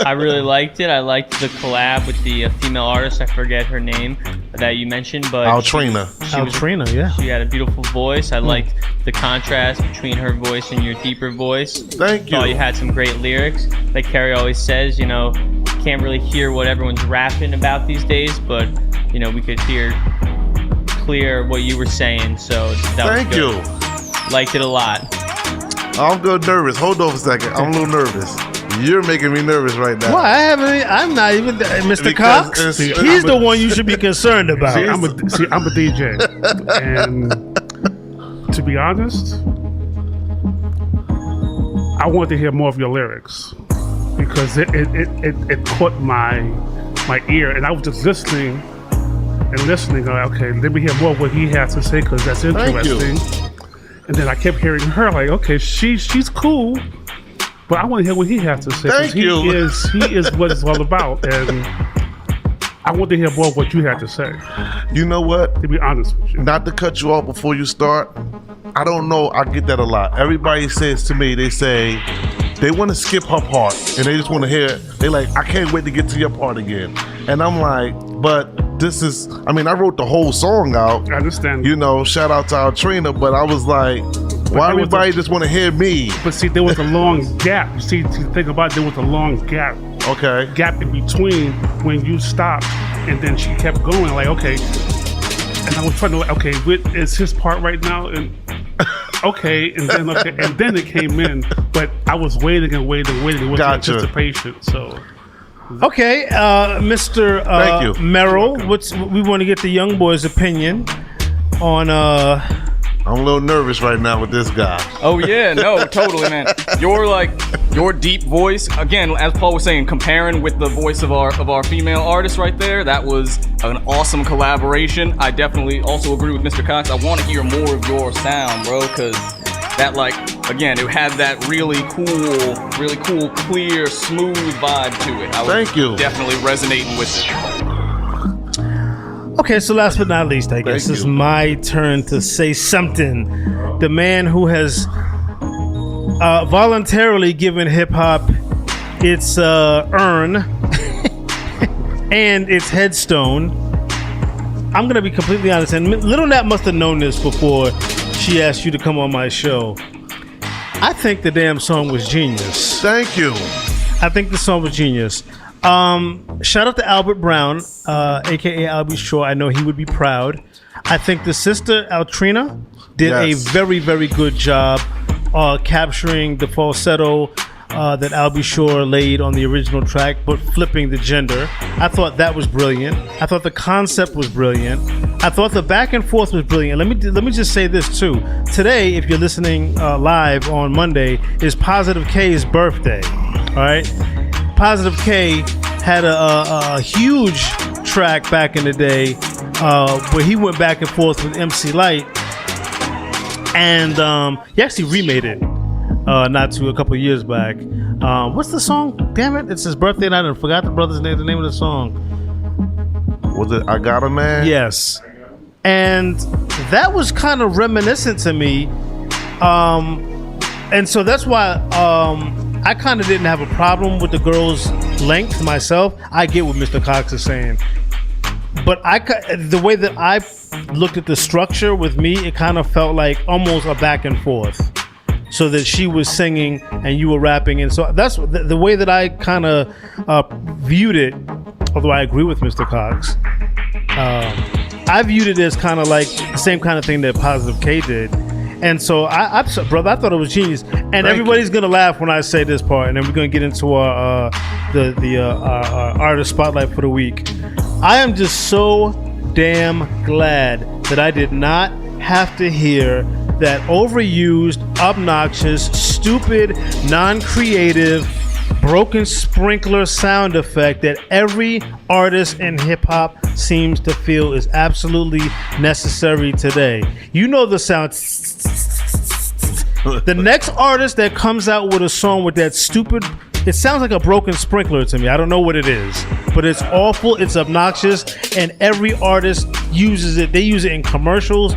I really liked it. I liked the collab with the female artist. I forget her name that you mentioned, but Altrina. Yeah. She had a beautiful voice. I liked the contrast between her voice and your deeper voice. Thank you. Thought you had some great lyrics. Like Carrie always says, you know, can't really hear what everyone's rapping about these days, but you know, we could hear clear what you were saying. So that was good. You. Liked it a lot. I'm good nervous. Hold on for a second. I'm a little nervous. You're making me nervous right now. Well, I'm not even Mr. Cox. He's the one you should be concerned about. I'm a DJ, and to be honest, I want to hear more of your lyrics because it caught my ear, and I was just listening. Okay, let me hear more of what he has to say because that's interesting. And then I kept hearing her like, okay, she's cool. But I want to hear what he has to say. Thank you. He is what it's all about, and I want to hear more of what you have to say. You know what? To be honest with you, not to cut you off before you start. I don't know. I get that a lot. Everybody says to me, they say they want to skip her part, and they just want to hear it. They like, I can't wait to get to your part again. And I'm like, but this is. I mean, I wrote the whole song out. I understand. You know, shout out to Altrina, but I was like. Why everybody just want to hear me? But see, there was a long gap. See, think about it, there was a long gap. Okay. Gap in between when you stopped and then she kept going. Like, okay. And I was trying to, okay, is his part right now? And okay, and then it came in. But I was waiting and waiting. It wasn't anticipation. So. Okay, Mr. Thank you. Merrill, we want to get the young boy's opinion on I'm a little nervous right now with this guy. Oh yeah, no, totally, man. Your deep voice, again, as Paul was saying, comparing with the voice of our female artist right there, that was an awesome collaboration. I definitely also agree with Mr. Cox. I want to hear more of your sound, bro, because that, like, again, it had that really cool, clear, smooth vibe to it. Thank you. Definitely resonating with it. Okay, so last but not least, I guess it's my turn to say something. The man who has voluntarily given hip-hop its urn and its headstone. I'm going to be completely honest, and Little Nat must have known this before she asked you to come on my show. I think the damn song was genius. Thank you. I think the song was genius. Shout out to Albert Brown, aka Albie Shaw. I know he would be proud. I think the sister Altrina did a very, very good job capturing the falsetto that Albie Shaw laid on the original track, but flipping the gender. I thought that was brilliant. I thought the concept was brilliant. I thought the back and forth was brilliant. Let me just say this too. Today, if you're listening live on Monday, is Positive K's birthday. All right. Positive K had a huge track back in the day where he went back and forth with MC Light, and he actually remade it a couple of years back. What's the song? Damn it, it's his birthday and I forgot the brother's name. The name of the song. Was it I Got a Man? Yes. And that was kind of reminiscent to me. And so that's why I kind of didn't have a problem with the girl's length myself. I get what Mr. Cox is saying. But the way that I looked at the structure with me, it kind of felt like almost a back and forth. So that she was singing and you were rapping. And so that's the way that I kind of viewed it. Although I agree with Mr. Cox. I viewed it as kind of like the same kind of thing that Positive K did. And so, brother, I thought it was genius. And everybody's going to laugh when I say this part. And then we're going to get into our artist spotlight for the week. I am just so damn glad that I did not have to hear that overused, obnoxious, stupid, non-creative, broken sprinkler sound effect that every artist in hip-hop seems to feel is absolutely necessary today. You know the sound. The next artist that comes out with a song with that stupid It sounds like a broken sprinkler to me. I don't know what it is, but it's awful. It's obnoxious, and every artist uses it. They use it in commercials.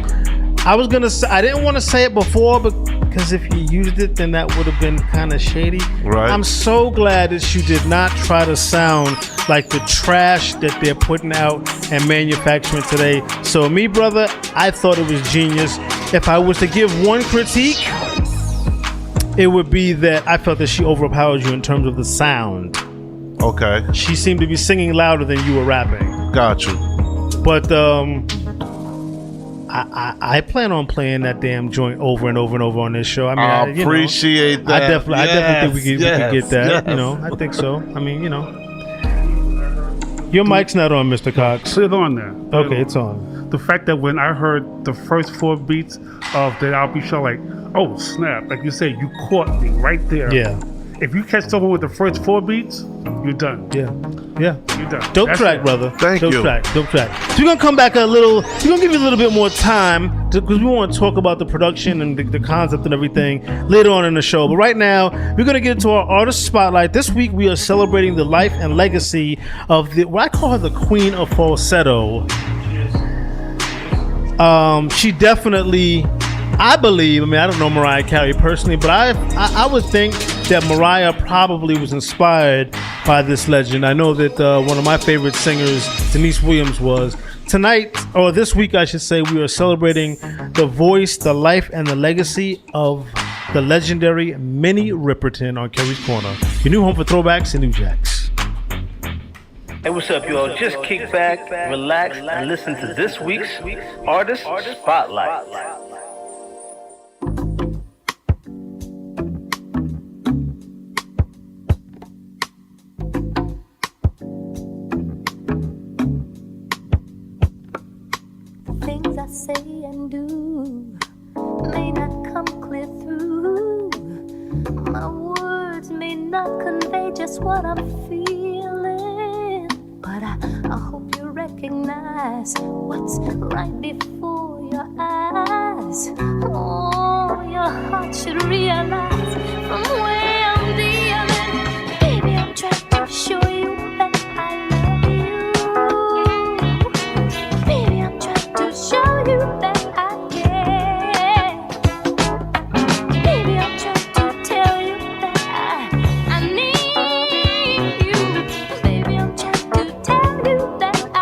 I didn't want to say it before, but because if you used it, then that would have been kind of shady. Right. I'm so glad that you did not try to sound like the trash that they're putting out and manufacturing today. So me, brother, I thought it was genius. If I was to give one critique, it would be that I felt that she overpowered you in terms of the sound. Okay. She seemed to be singing louder than you were rapping. Got you. But I plan on playing that damn joint over and over and over on this show. I mean, I appreciate that. I definitely think we could get that. Yes. You know, I think so. I mean, you know, your mic's not on, Mr. Cox. Put it on there. Okay, it's on. The fact that when I heard the first 4 beats of that I'll Be Sure, like, oh snap! Like you said, you caught me right there. Yeah. If you catch someone with the first 4 beats, you're done. Yeah. You're done. Dope That's track, it. brother. Thank you. Dope track. So we're gonna come back we're gonna give you a little bit more time because we want to talk about the production and the concept and everything later on in the show. But right now, we're gonna get into our artist spotlight. This week we are celebrating the life and legacy of what I call her the Queen of Falsetto. She definitely, I believe, I mean, I don't know Mariah Carey personally, but I would think that Mariah probably was inspired by this legend. I know that one of my favorite singers, Denise Williams, was. Tonight, or this week, I should say, we are celebrating the voice, the life, and the legacy of the legendary Minnie Riperton on Kerry's Corner, your new home for throwbacks and new jacks. Hey, what's up, y'all? Just kick back, relax, and listen to this week's Artist Spotlight. Things I say and do may not come clear through. My words may not convey just what I'm feeling, but I hope you recognize what's right before your eyes. Oh, your heart should realize from where I'm dealing. Baby, I'm trying to show you that I love you. Baby, I'm trying to show you that I care. Baby, I'm trying to tell you that I need you. Baby, I'm trying to tell you that I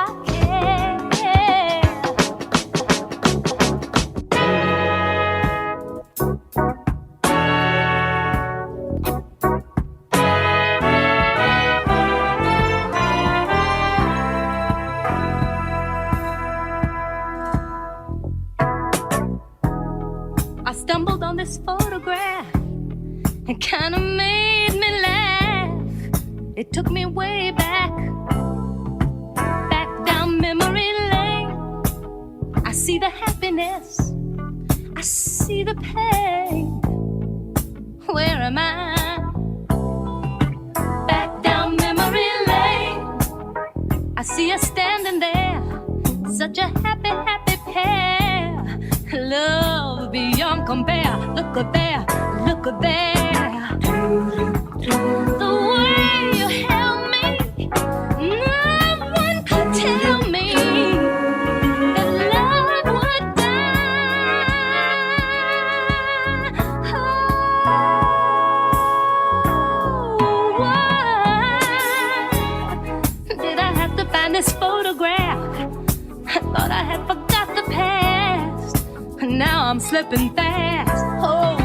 I stumbled on this photograph. It kinda made me laugh. It took me way back down memory lane. I see the happiness, I see the pain. Where am I? Back down memory lane. I see us standing there, such a happy, happy pair. Love beyond compare. Look at there, look at there. The way you held me, no one could tell me that love would die. Oh, why did I have to find this photograph? I thought I had forgot the past. Now I'm slipping fast. Oh,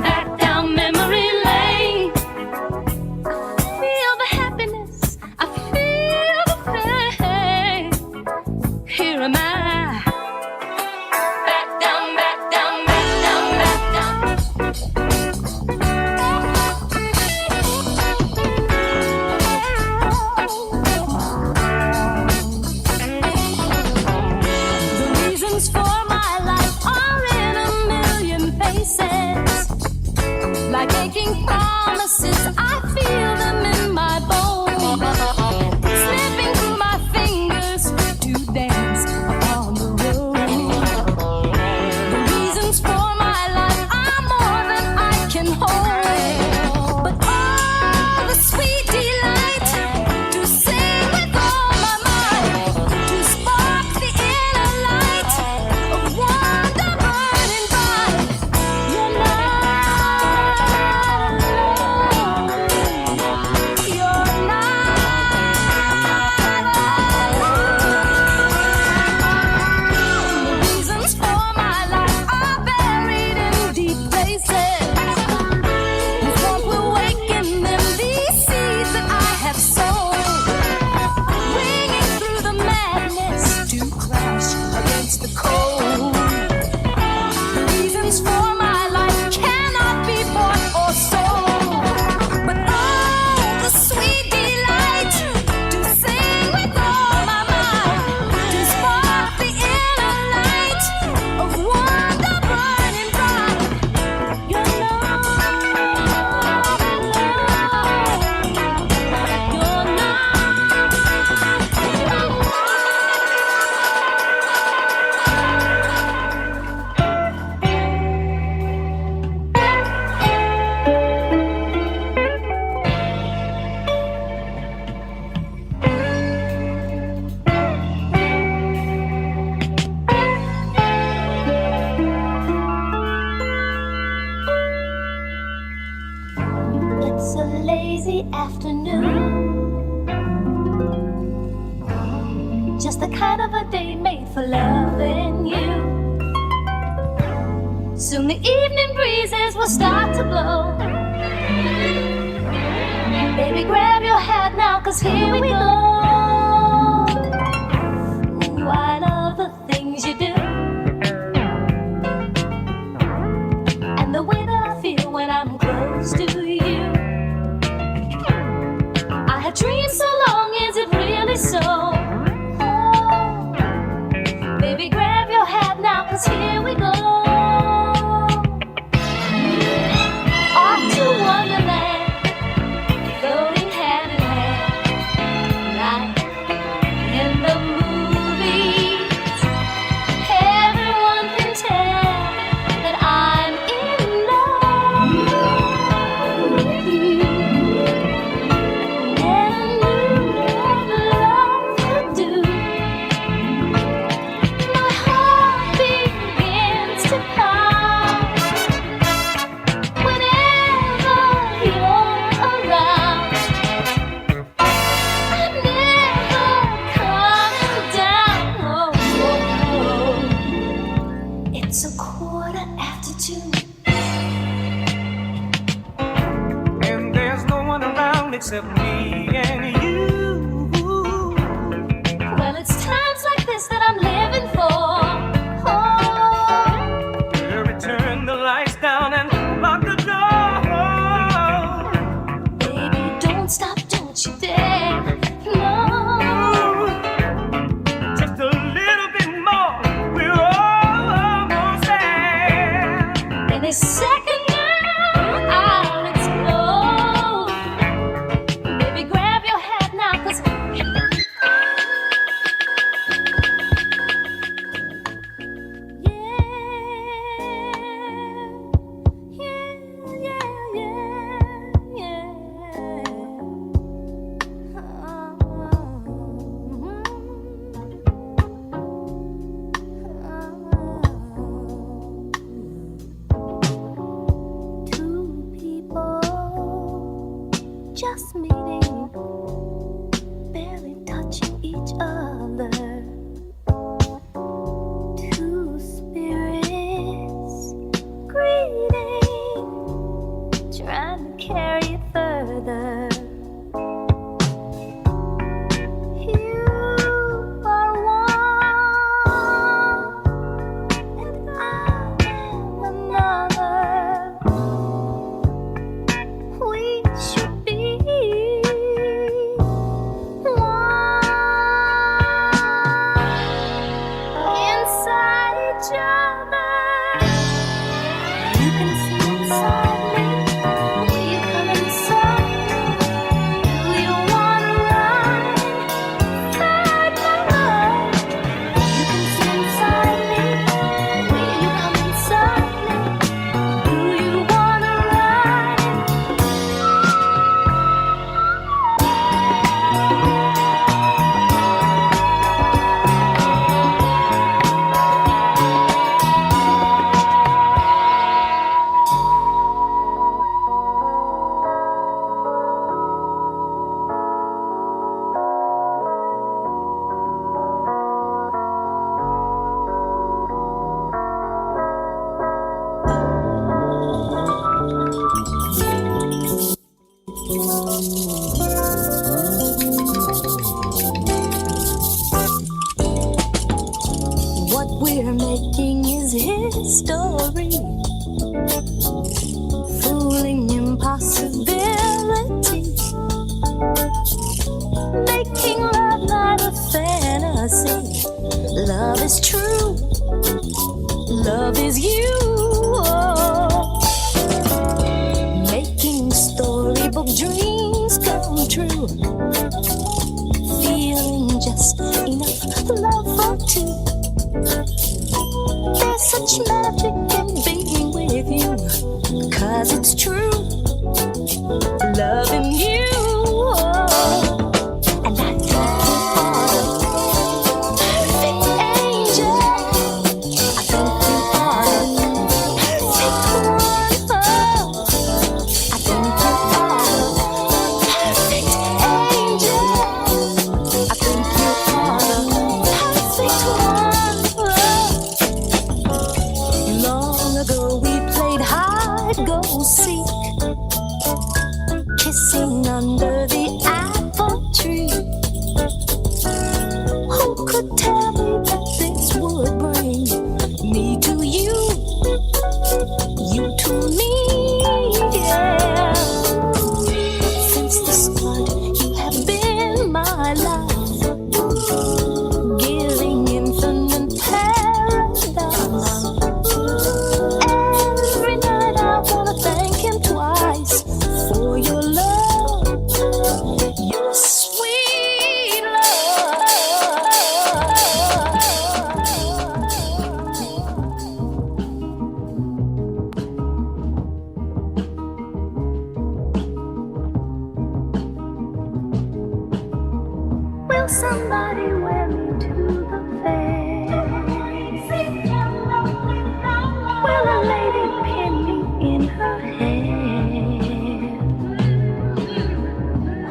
back down memory lane. I feel the happiness, I feel the pain. Here am I. Back down, back down, back down, back down. The reasons for my life are in a million faces. lazy afternoon. Just the kind of a day made for loving you. Soon the evening breezes will start to blow. Baby, grab your hat now, 'cause here we go. I love the things you do, and the way that I feel when I'm close to you. I had dreamed so long, is it really so? Oh, baby, grab your hat now, 'cause here we go. Off to Wonderland, floating hand in hand, like in the movies. Everyone can tell that I'm in love with you. Never knew what love could do. My heart begins to pound whenever you're around. I'm never coming down. Oh, it's a 2:15. And there's no one around except me and you. Well, it's times like this that I'm living for. Oh, Hurry, turn the lights down and lock the door. baby, don't stop, don't you dare. No. Just a little bit more, we're almost there. Any second now, I'll explode. Baby, grab your hat now, 'cause two people just meeting, barely touching each other. Two spirits greeting, trying to carry it further. You are one, and I am another. We should be one inside each other. You can see inside me. Will you come inside me? Do you wanna ride side by side? You can see inside me. Will you come inside me? Do you wanna ride? What we're making is history, fooling impossibility, making love not a fantasy. Love is true, love is you. Oh, making storybook dreams come true, feeling just enough love for two. There's such magic in being with you, 'cause it's true, loving you. Oh, and I think you are the perfect angel. I think you are the perfect one. Oh, I think you are the sitting under the apple tree. Who could tell me that this would bring me to you, you to me, yeah. Since the start, you have been my life, giving infinite paradise. Every night I wanna thank him twice for your love, your sweet love. Will somebody wear me to the fair? Will a lady pin me in her hair?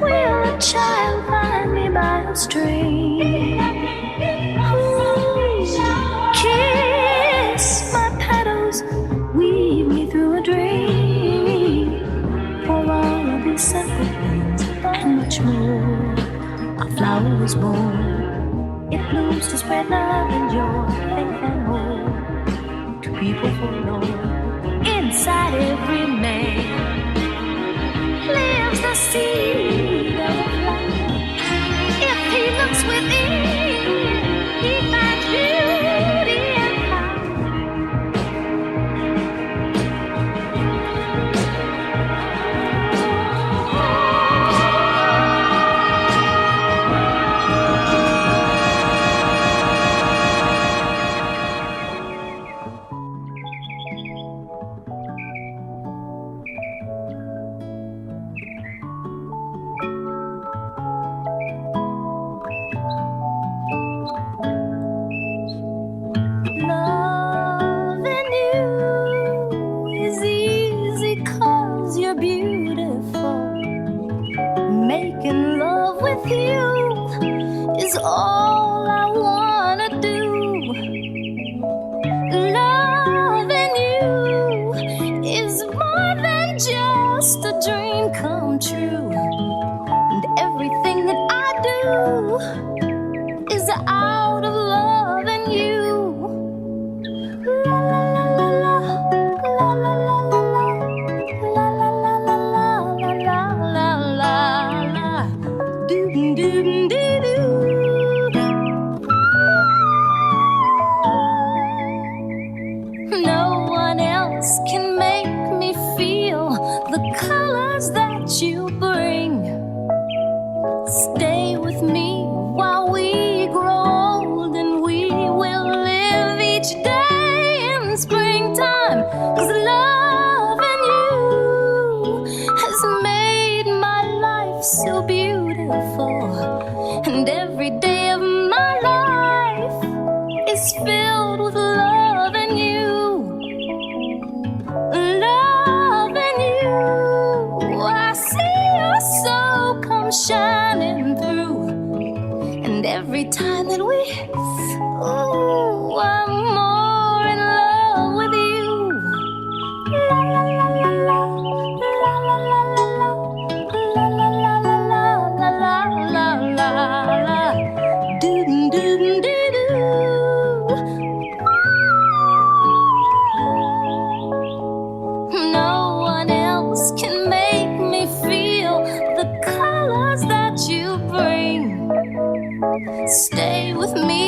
Will a child find me by a string? Kiss my petals, weave me through a dream. For all of these simple things and much more, a flower was born. It blooms to spread love and joy, faith and hope to people forlorn. Inside every man lives the seed of life. If he looks within, he finds beauty and loving you is easy 'cause you're beautiful. Making love with you is all I wanna do. Loving you is more than just a dream come true. And everything that I do is out of loving you. La la la la la, la la la la la, la la la la la, la la la, doo doo doo doo. No one else can make me feel the colors that you bring. Stay with me while we grow old, and we will live each day in springtime. 'Cause loving you has made my life so beautiful, and every day of my life is filled with loving you. Loving you, I see your soul come shining through. And every time that we, ooh, I'm more in love with you. La la la la la, la la la la la, la la la la la, la la la la, doo doo doo doo. No one else can make me feel the colors that you bring. Stay with me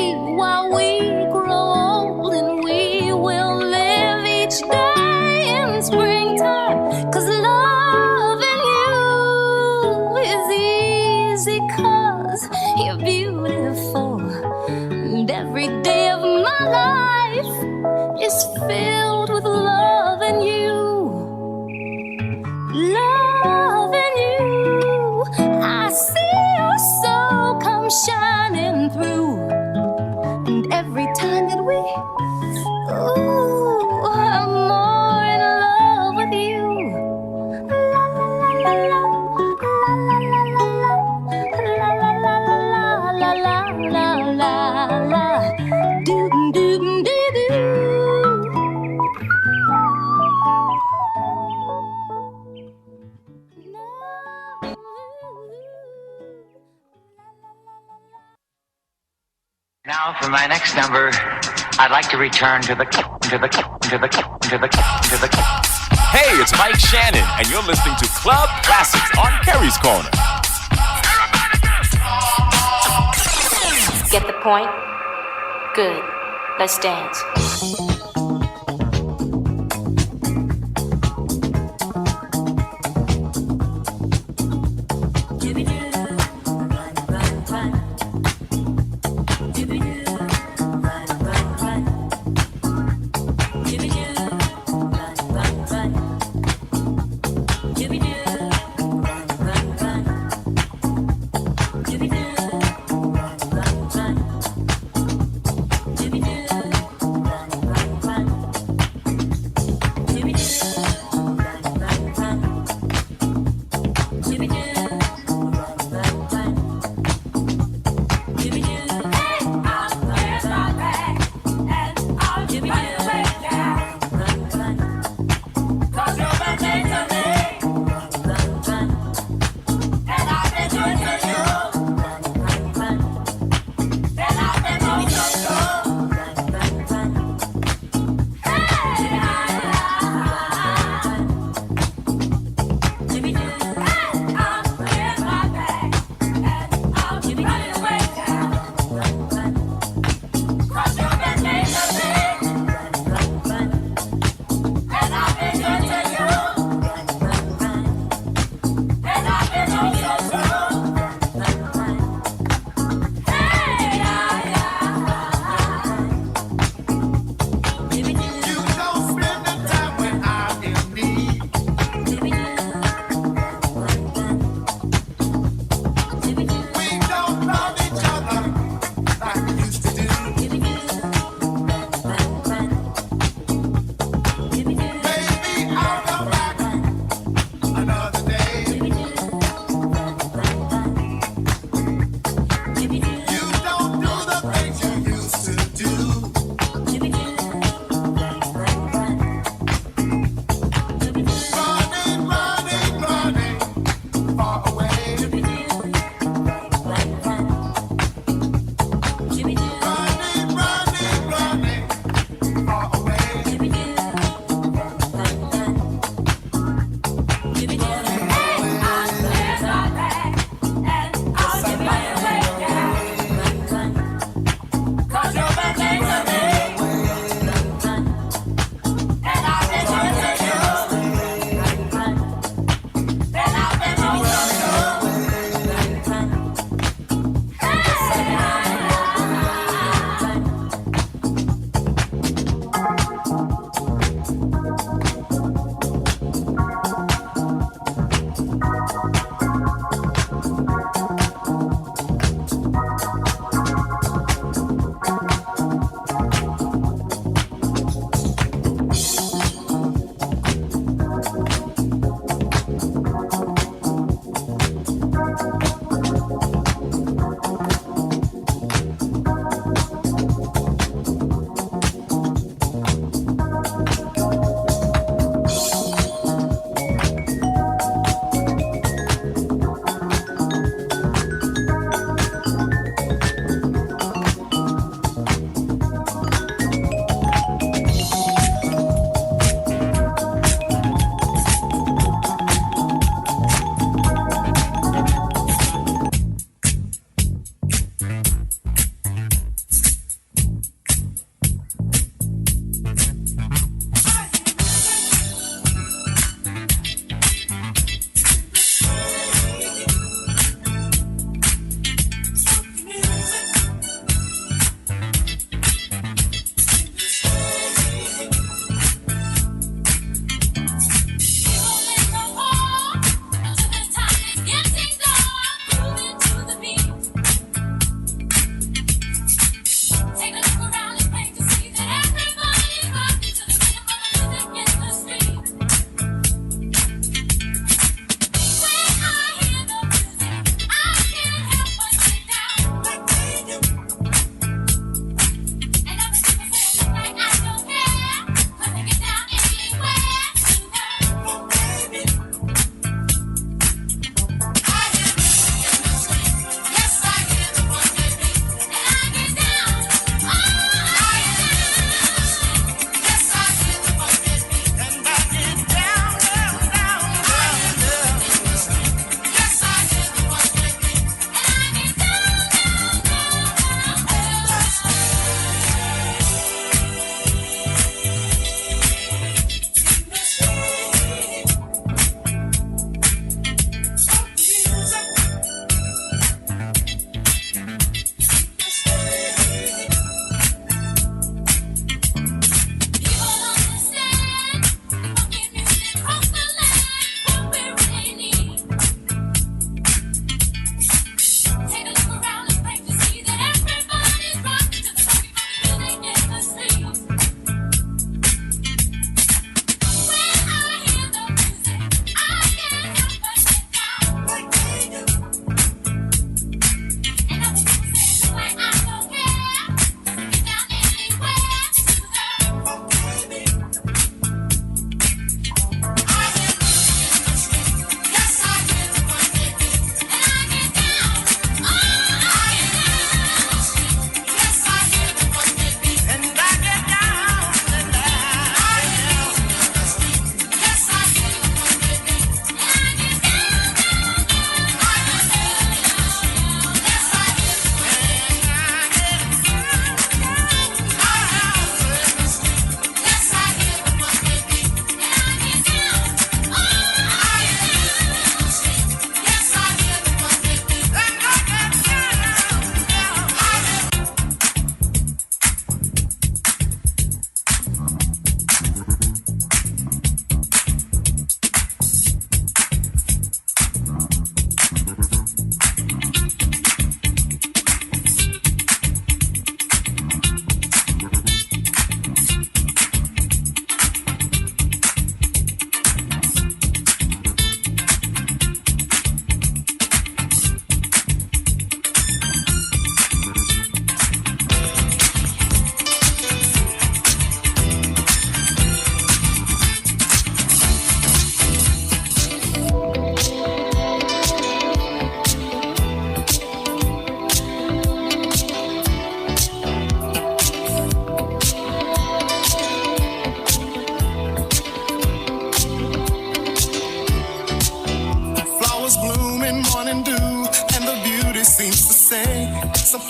Now for my next number, I'd like to return to the. Hey, it's Mike Shannon, and you're listening to Club Classics on Kerry's Corner. Get the point? Good. Let's dance.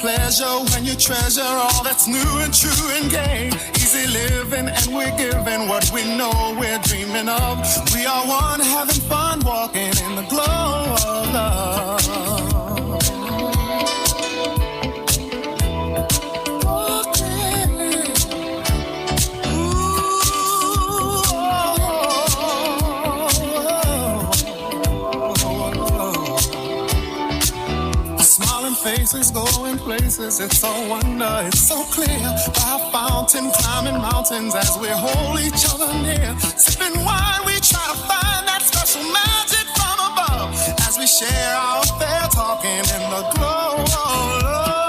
pleasure when you treasure all that's new and true and gay. Easy living and we're giving what we know we're dreaming of. We are one having fun walking in the glow of love. Faces going places, it's so wonder, it's so clear. By a fountain, climbing mountains as we hold each other near. Sipping wine, we try to find that special magic from above. As we share our affair, talking in the glow of love.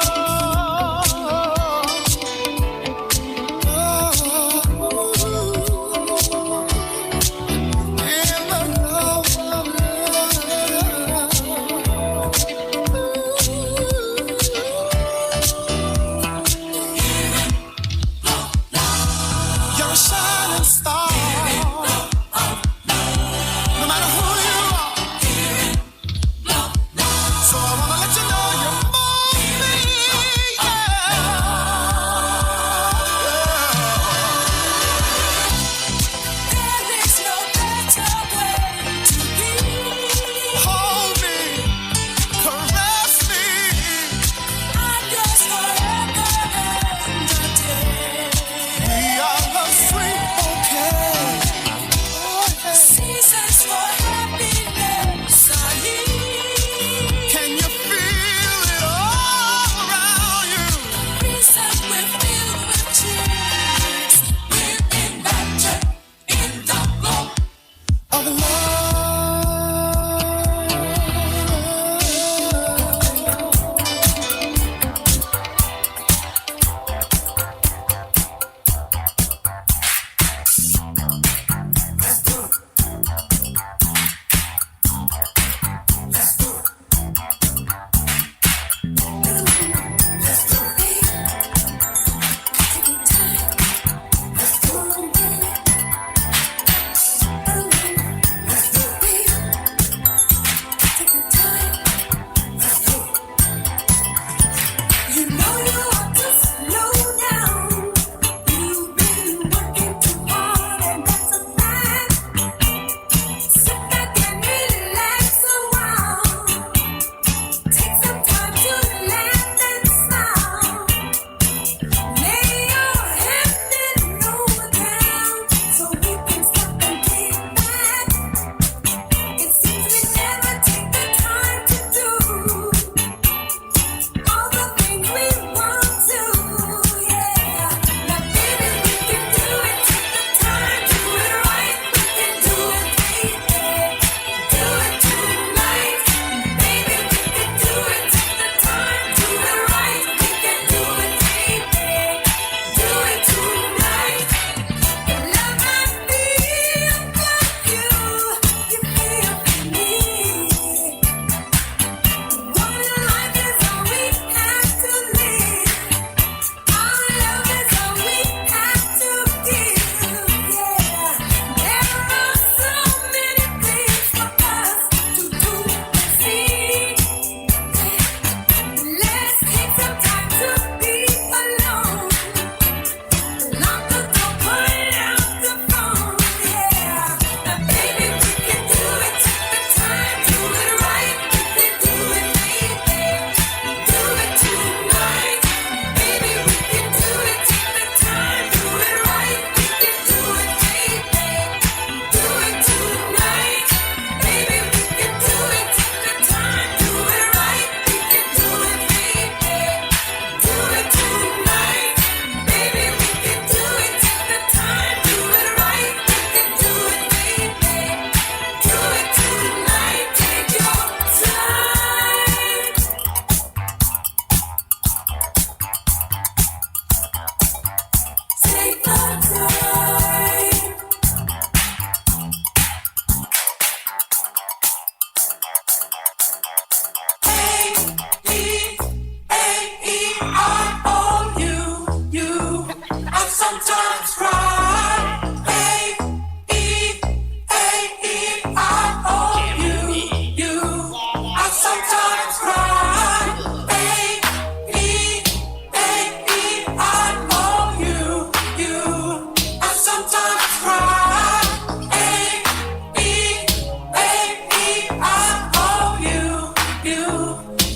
you.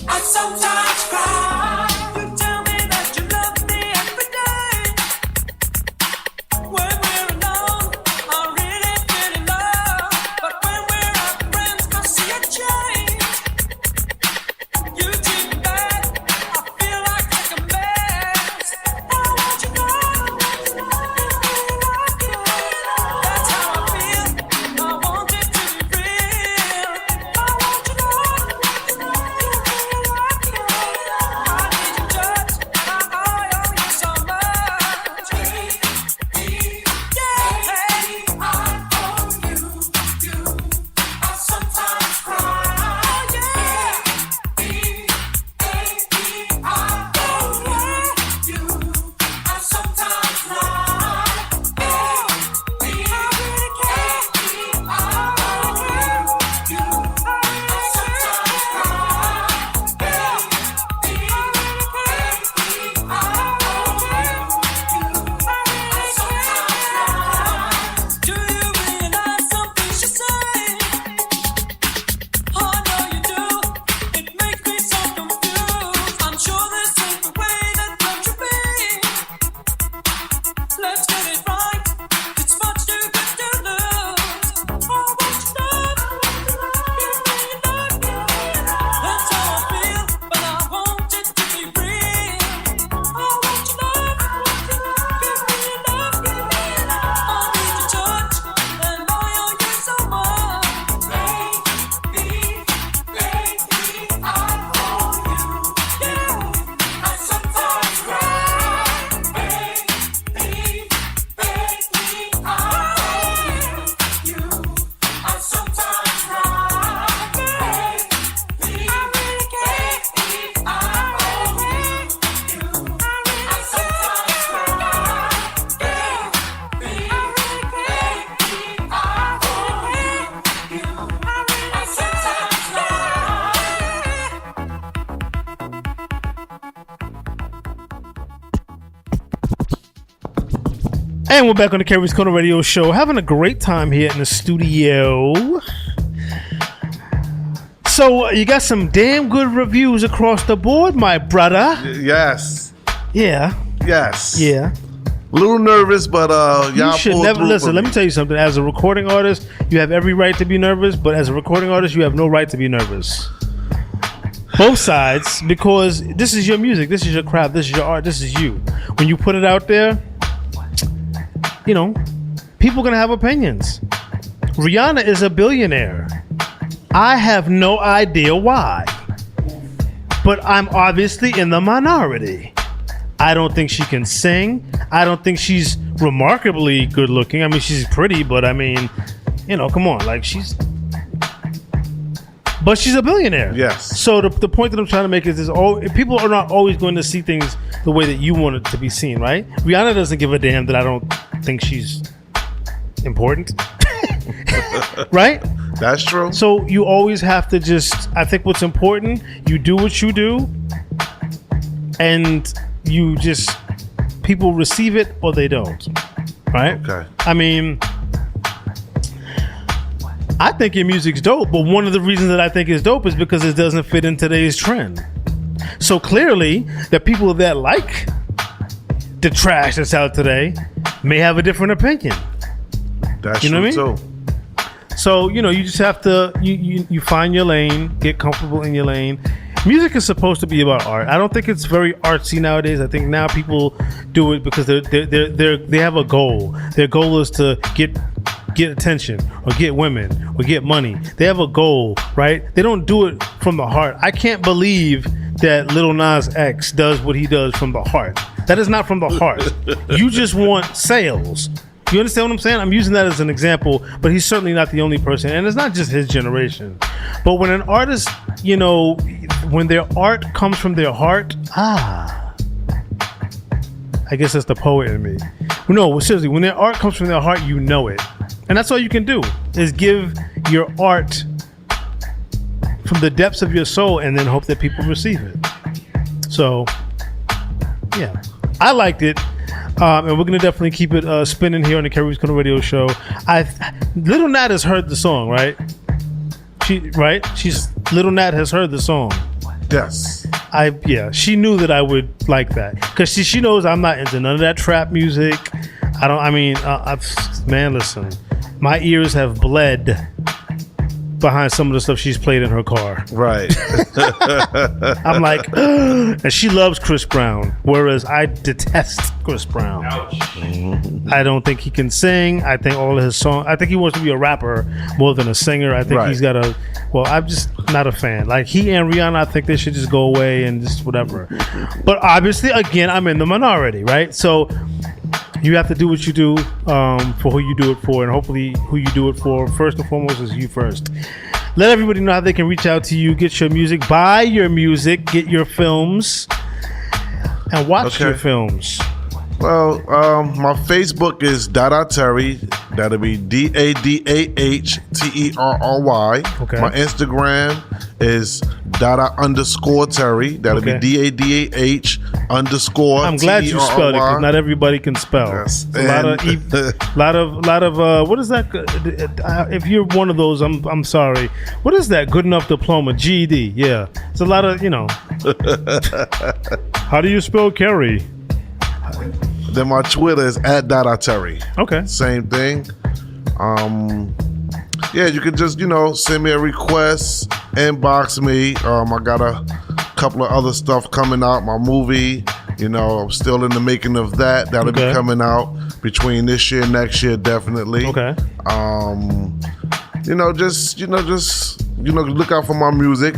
I sometimes cry. You tell me that you love me every day. When we're alone, I really feel in love. But when we're out friends, I see a change. You treat me bad, I feel like a mess. I want you to know, that's how I feel. I want it to be real. I want you to know, I need your touch. I owe you so much. Yeah, I owe you. I sometimes cry. Yeah. Do you realize something she said? I know you do. It makes me so confused. I'm sure this ain't the way that love should be. Let's get it right. It's much too good to lose. I want you to that's how I feel, but I want it to be real. I want you to give me enough. I need your touch, and I owe you so much. Baby, I owe you. Yeah, I sometimes cry. Baby, I owe you. I sometimes cry. Baby, I really care. I owe you. I sometimes cry. Baby, I really care. I owe you. I sometimes And we're back on the Carrie's Corner Radio Show, having a great time here in the studio. So you got some damn good reviews across the board, my brother. Yes. Yeah. Yes. Yeah. A little nervous, but y'all You should pulled never through listen. for Let me me. tell you something. As a recording artist, you have every right to be nervous, but as a recording artist, you have no right to be nervous. Both sides, because this is your music, this is your craft, this is your art, this is you. When you put it out there, you know, people are gonna have opinions. Rihanna is a billionaire. I have no idea why, but I'm obviously in the minority. I don't think she can sing. I don't think she's remarkably good looking. I mean, she's pretty, but I mean, you know, come on, like but she's a billionaire. Yes. So the point that I'm trying to make is people are not always going to see things the way that you want it to be seen, right? Rihanna doesn't give a damn that I don't think she's important. Right? That's true. So you always have to I think what's important, you do what you do, and you just, people receive it or they don't. Right? Okay. I mean, I think your music's dope, but one of the reasons that I think it's dope is because it doesn't fit in today's trend. So clearly, the people that like the trash that's out today may have a different opinion. That's you know true what I mean? too. So, you know, you just have to you find your lane, get comfortable in your lane. Music is supposed to be about art. I don't think it's very artsy nowadays. I think now people do it because they have a goal. Their goal is to get attention or get women or get money. They have a goal, right? They don't do it from the heart. I can't believe that Lil Nas X does what he does from the heart. That is not from the heart. You just want sales. You understand what I'm saying? I'm using that as an example, but he's certainly not the only person. And it's not just his generation. But when an artist, you know, when their art comes from their heart, I guess that's the poet in me. No, seriously, when their art comes from their heart, you know it. And that's all you can do, is give your art from the depths of your soul and then hope that people receive it. So, yeah, I liked it. And we're going to definitely keep it spinning here on the Carrie's Corner Radio Show. Little Nat has heard the song, right? She's Little Nat has heard the song. Yes. She knew that I would like that because she knows I'm not into none of that trap music. Man, listen, my ears have bled behind some of the stuff she's played in her car. Right. I'm like, and she loves Chris Brown, whereas I detest Chris Brown. I don't think he can sing. I think all of his songs, I think he wants to be a rapper more than a singer. I think he's got I'm just not a fan. Like he and Rihanna, I think they should just go away and just whatever. But obviously, again, I'm in the minority, right? So you have to do what you do for who you do it for, and hopefully who you do it for first and foremost is you first. Let everybody know how they can reach out to you, get your music, buy your music, get your films, and watch your films. Well, my Facebook is Dada Terry. That'll be DADAHTERRY. Okay. My Instagram is Dada_Terry. That'll be DADAH_. I'm glad you spelled it because not everybody can spell. Yes. A lot of what is that? If you're one of those, I'm sorry. What is that? Good enough diploma, GED. Yeah, it's a lot of How do you spell Kerry? Then my Twitter is @Dada Terry. Okay. Same thing. You can just, send me a request, inbox me. I got a couple of other stuff coming out. My movie, I'm still in the making of that. That'll be coming out between this year and next year, definitely. Okay. Just look out for my music.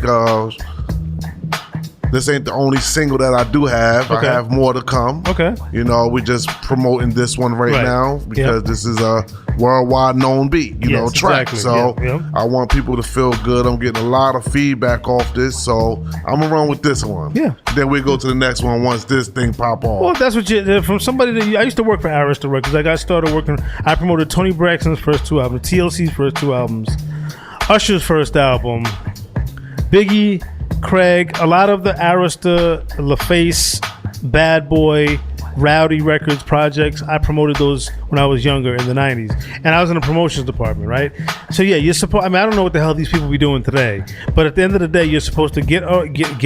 This ain't the only single that I do have. Okay. I have more to come. Okay. We just promoting this one right now because this is a worldwide known beat, track. Exactly. So I want people to feel good. I'm getting a lot of feedback off this, so I'm gonna run with this one. Yeah. Then we go to the next one once this thing pop off. Well, that's what from somebody that I used to work for Arista Records. I got started working. I promoted Tony Braxton's first 2 albums, TLC's first 2 albums, Usher's first album, Biggie, Craig, a lot of the Arista, LaFace, Bad Boy, Rowdy Records projects. I promoted those when I was younger in the 90s. And I was in the promotions department, right? So yeah, you're supposed, I don't know what the hell these people be doing today. But at the end of the day, you're supposed to get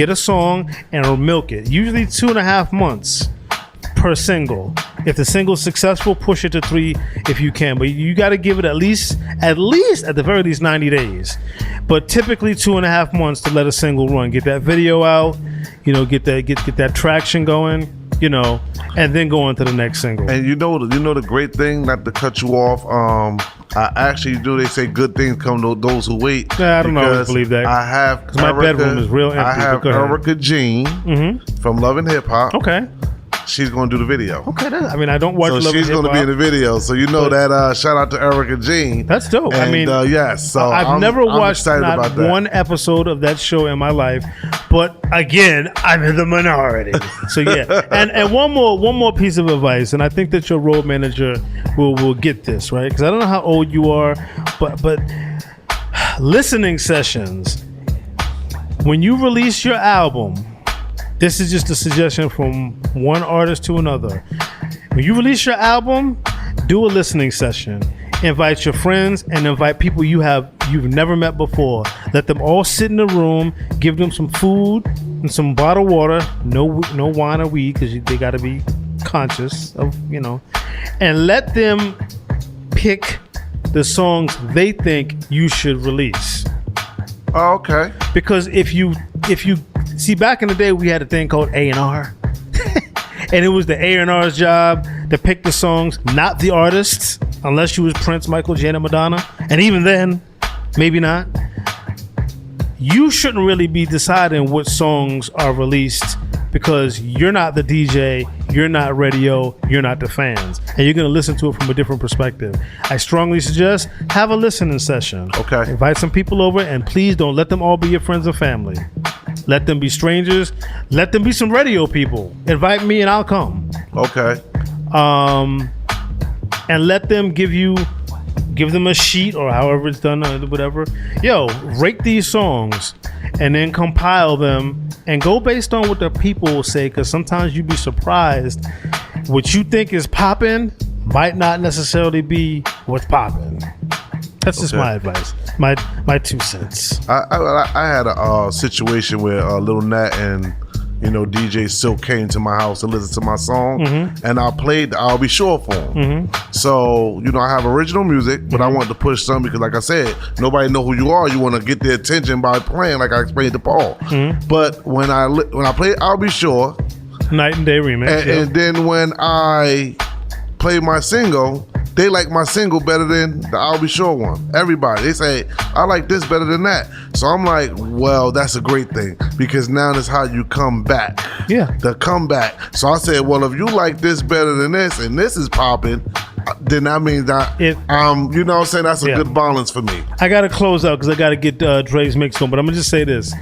a song and milk it. Usually 2.5 months per single. If the single's successful, push it to 3 if you can. But you got to give it at least at the very least 90 days. But typically 2.5 months to let a single run. Get that video out, get that traction going, and then go on to the next single. And the great thing, not to cut you off, I actually do. They say good things come to those who wait. Yeah, I don't always believe that. I have because my bedroom is real empty. I have Erica Jean from Love and Hip Hop. Okay. She's going to do the video. Okay, I don't watch Love and Hip Hop. So she's going to be in the video. So that shout out to Erica Jean. That's dope. And, yes. So I've never watched not one episode of that show in my life. But again, I'm in the minority. So yeah. And one more piece of advice, and I think that your road manager will get this, right? Because I don't know how old you are, but listening sessions, when you release your album, this is just a suggestion from one artist to another. When you release your album, do a listening session. Invite your friends and invite people you've never met before. Let them all sit in a room. Give them some food and some bottled water. No wine or weed because they got to be conscious of and let them pick the songs they think you should release. Oh, okay. Because if you see, back in the day, we had a thing called A&R. And it was the A&R's job to pick the songs, not the artists, unless you was Prince, Michael, Janet, Madonna. And even then, maybe not. You shouldn't really be deciding what songs are released because you're not the DJ, you're not radio, you're not the fans. And you're going to listen to it from a different perspective. I strongly suggest have a listening session. Okay. Invite some people over and please don't let them all be your friends and family. Let them be strangers. Let them be some radio people. Invite me and I'll come. Okay. And let them give them a sheet or however it's done, whatever. Yo, rate these songs and then compile them and go based on what the people will say, because sometimes you'd be surprised what you think is popping might not necessarily be what's popping. That's just my advice. My 2 cents. I had a situation where Lil Nat and DJ Silk came to my house to listen to my song, and I played the I'll Be Sure for them. So I have original music, but I wanted to push some because, like I said, nobody know who you are. You want to get their attention by playing, like I explained to Paul. But when I played I'll Be Sure, Night and Day remix, and then when I played my single, they like my single better than the I'll Be Sure one. Everybody, they say, I like this better than that. So I'm like, well, that's a great thing because now that's how you come back. Yeah. The comeback. So I said, well, if you like this better than this and this is popping, then that means that, you know what I'm saying? That's a good balance for me. I got to close out because I got to get Dre's mix on, but I'm going to just say this.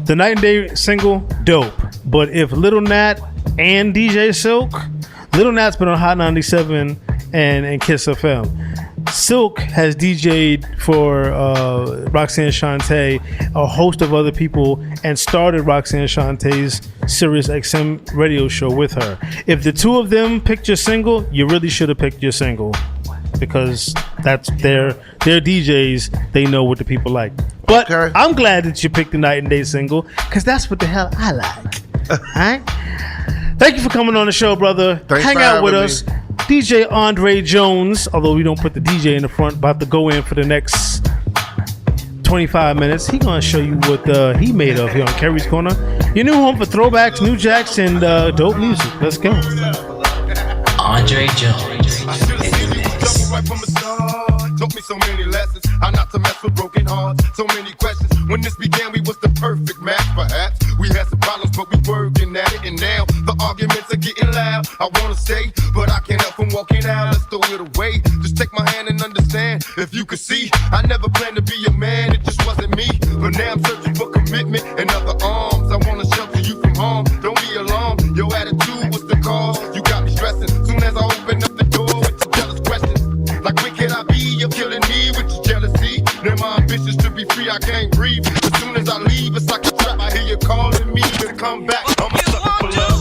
The Night and Day single, dope. But if Lil Nat and DJ Silk, Lil Nat's been on Hot 97 and Kiss FM. Silk has DJ'd for Roxanne Shante, a host of other people, and started Roxanne Shante's Sirius XM radio show with her. If the two of them picked your single, you really should have picked your single because that's their DJs. They know what the people like. But I'm glad that you picked the Night and Day single because that's what the hell I like. All right? Thank you for coming on the show, brother. Thanks Hang for out with having us. me. DJ Andre Jones, although we don't put the DJ in the front, about to go in for the next 25 minutes. He gonna show you what he made of here on Kerry's Corner. Your new home for throwbacks, new jacks, and dope music. Let's go. Andre Jones. Right from the start, taught me so many lessons. How not to mess with broken hearts. So many questions. When this began, we was the perfect match. Perhaps we had some problems, but we working at it. And now the arguments are getting loud. I wanna stay, but I can't help from walking out. Let's throw it away. Just take my hand and understand. If you could see, I never planned to be a man. It just wasn't me. But now I'm searching for commitment and other arms. I wanna shelter you from harm. Don't be alarmed. Your attitude was the cause. You got me stressing. Soon as I open up the door with your jealous questions. Like where can I be? You're killing me with your jealousy. Then my ambitions to be free, I can't breathe. As soon as I leave, it's like a trap. I hear you calling me to come back. I'm a sucker for love.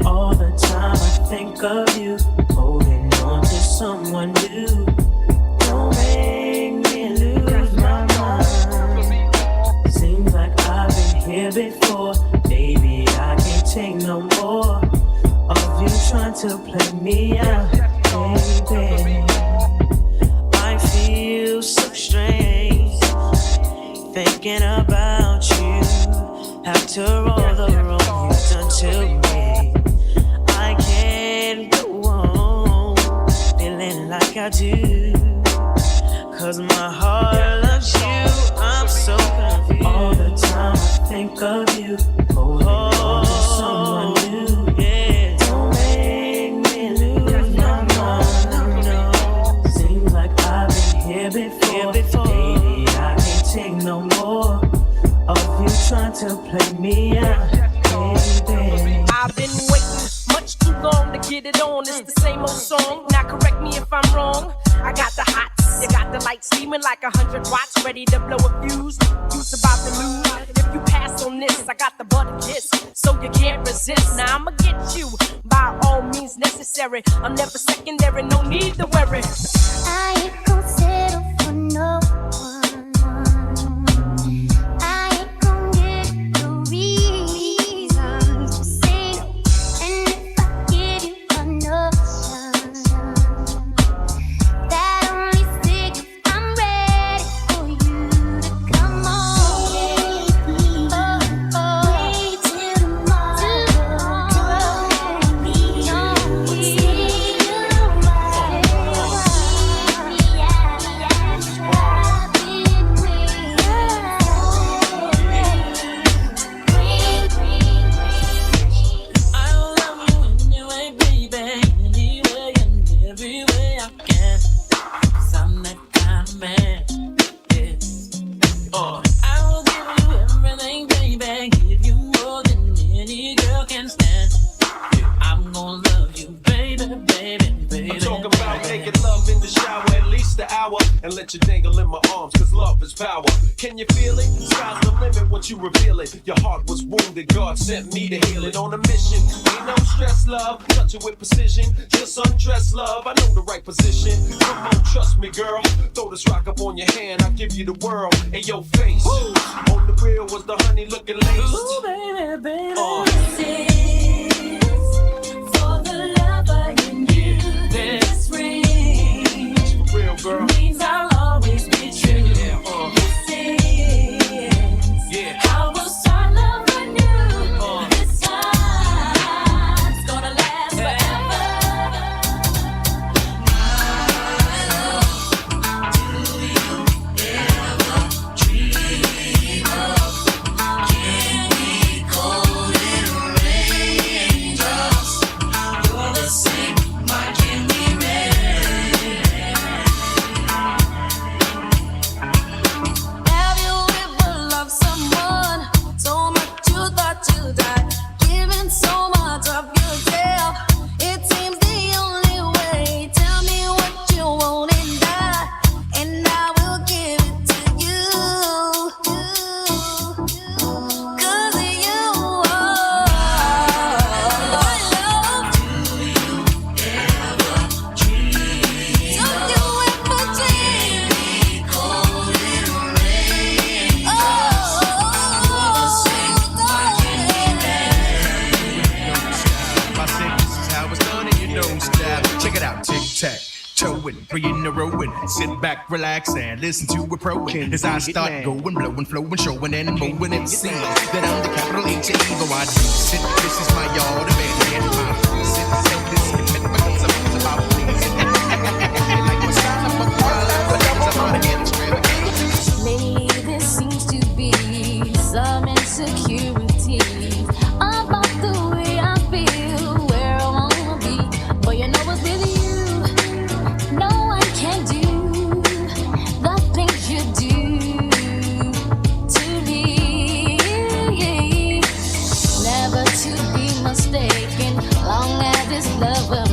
All the time I think of you, holding on to someone new. Don't make me lose my mind. Seems like I've been here before. Baby, I can't take no more. to play me out, baby. I feel so strange thinking about you. After all the wrong you've done to me, I can't go on feeling like I do. 'Cause my heart loves you, I'm so confused. All the time I think of you, holding on to someone new. Yeah, don't make me lose my mind. No, seems like I've been here before. Baby, I can't take no more of you trying to play me out, baby. I've been waiting much too long to get it on. It's the same old song. Now correct me if I'm wrong. I got the hots, you got the light steaming like 100 watts, ready to blow a fuse. You's about to lose. If you pass on this, I got the butter kiss, so you can't resist. Now I'ma get you by all means necessary. I'm never secondary, no need to worry. I ain't gon' settle for no one. I ain't gon' get the reasons to say no. And if I give you enough time, that only signals I'm ready for you to come on. Wait till tomorrow. Don't see I love you anyway, baby, anyway and every way I can. 'Cause I'm that kind of man. Yeah. I will give you everything, baby, give you more than any girl can stand. I'm gonna love you, baby, baby, baby. I'm talking about making love in the shower at least an hour and let you dangle in my arms, 'cause love is power. Can you feel it? Sky's the limit once you reveal it. Your heart was wounded, God sent me to heal it. On a mission, ain't no stress, love. Touch it with precision, just undress, love. I know the right position. Come on, trust me, girl. Throw this rock up on your hand, I'll give you the world in your face. On the real was the honey looking laced. Ooh, baby, baby. This is for the lover in you. This ring For real, girl. means I'll always be true. This is how we'll start loving you. This time's gonna last forever. Do you ever dream of candy coated raindrops? You're the same, my candy rain. Have you ever loved someone so much you thought you died, giving so much of yourself? It seems the only way. Tell me what you want and die, and I will give it to you. 'Cause you are my love. Do you ever dream? Don't you ever dream? Coated rain. I say this is how it's done and you know style. Check it out, tic tac. Towing, 3 in a row, and sit back, relax, and listen to a pro. As I start going, blowing, flowing, showing, and moving, it seems that I'm the capital H E. Though I do sit, this is my yard, a man, and my sit, this because I'm about pleasing. Like my style, I'm a while, but I'm on again, extravagant. Lately there seems to be some insecurity about the way I feel, where I wanna be. But you know what's with you, no one can do the things you do to me. Never to be mistaken, long as this love will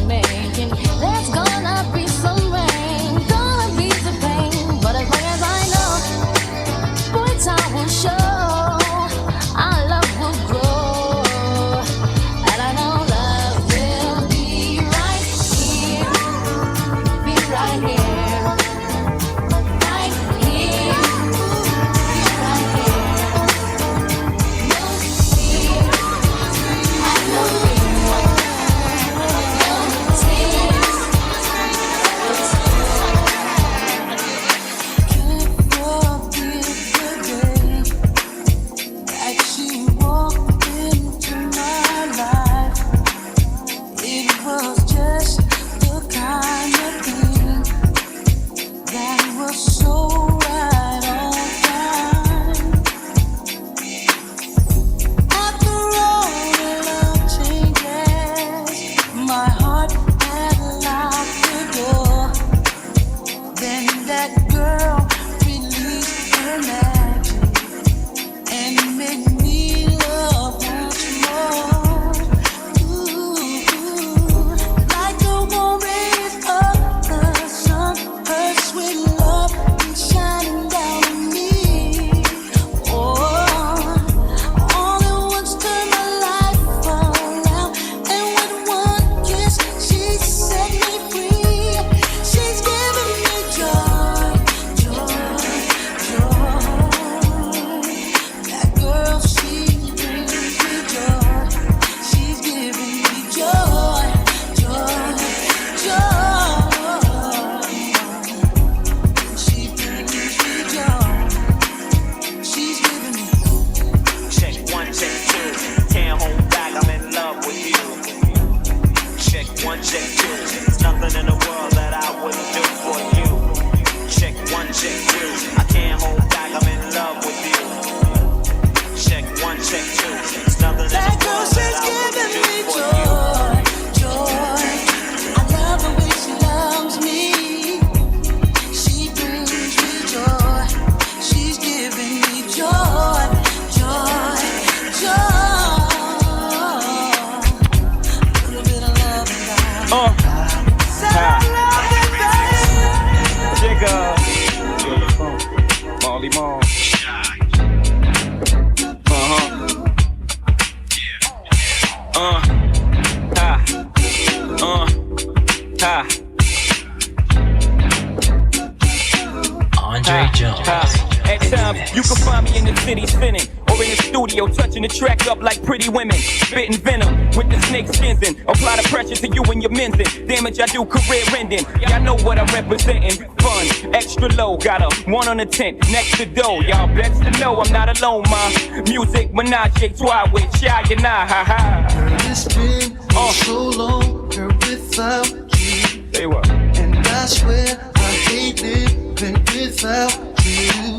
that girl release her magic and make me love once more. Ooh, like a warrior of the sun, her sweet love is shining down on me. Oh, all at once turn my life around, and with one kiss she set me free. She's giving me joy, joy, joy. That girl, she brings me joy. She's giving me joy, joy, joy. She brings me joy. She's giving me. Check 1, check 2. Can't hold back, I'm in love with you. Check 1, check 2. There's nothing in the world that I wouldn't do for you. Check 1, check 2. I can't hold back, I'm in love with you. Check 1, check 2. There's nothing in the That girl, world she's that I giving wouldn't me do for you. joy, joy. I love the way she loves me. She brings me joy. She's giving me joy, joy, joy. A little bit of love and Said I love you, Jigga. Molly Mall. Andre Jones. At times, you can find me in the city spinning, or in the studio touching the track up like pretty women, spitting venom with the snake skins in. Apply the pressure to you and your men's in. Damage I do, career ending. Y'all know what I'm representing. Fun, extra low, got a 1 on the 10 next to dough. Y'all best to know I'm not alone, ma. Music, menage a trois with Shy and I, ha ha. Girl, it's been so long, girl, without you. Say what? And I swear I hate living without you.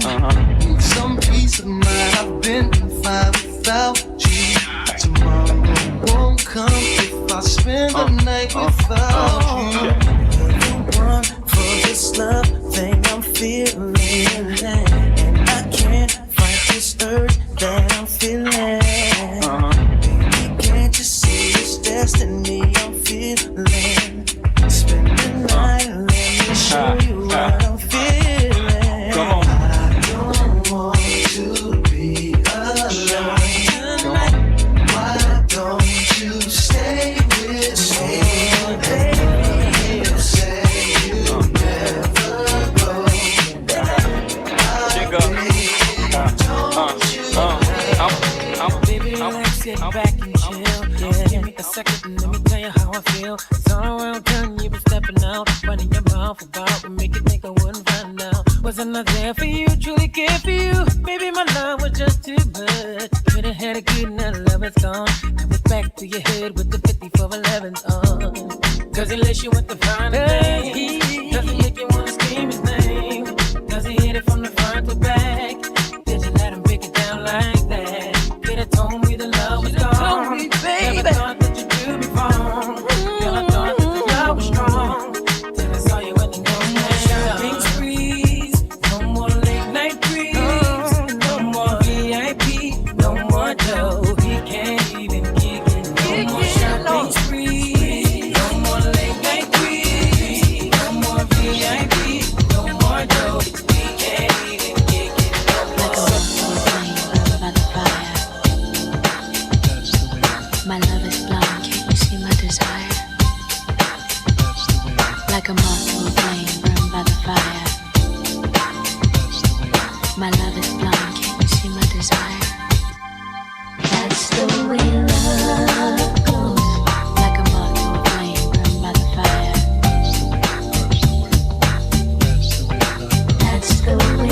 Need some peace of mind, I've been fine without you. Tomorrow won't come if I spend the night without you. You're the one for this love thing I'm feeling, and I can't fight this urge that I'm feeling. Baby, can't you see this destiny I'm feeling? Spend the night and let me show you what I'm feeling. Come on. I don't want to be alone tonight. Why don't you stay with me, baby? You say you never go. Baby, relax, sit back and chill. Yeah, give me a second and let me tell you how I feel. It's all around town, you been stepping out, running your mouth about what make you think I wouldn't find out. Was I not there for you, truly care for you? Maybe my love was just too much. Could've had a good night, love is gone. Now it's back to your head with the 5411s on. Cause he lets you with the finer thing. Does he make you wanna scream his name? Does he hit it from the front to back? Did you let him break it down like that? Could have told me the love was gone. Never thought that you'd do me wrong. Girl, I thought that the love was strong. Till I saw you at the shopping sprees. No more late night creeps. No more VIP. No more dough. He can't even kick it. No more shopping sprees. No more late night creeps. No more VIP. No more dough. He can't even kick it. My love is blind, can't you see my desire? Like a moth to a flame, burned by the fire. My love is blind, can't you see my desire? That's the way love goes. Like a moth to a flame, burned by the fire. That's the way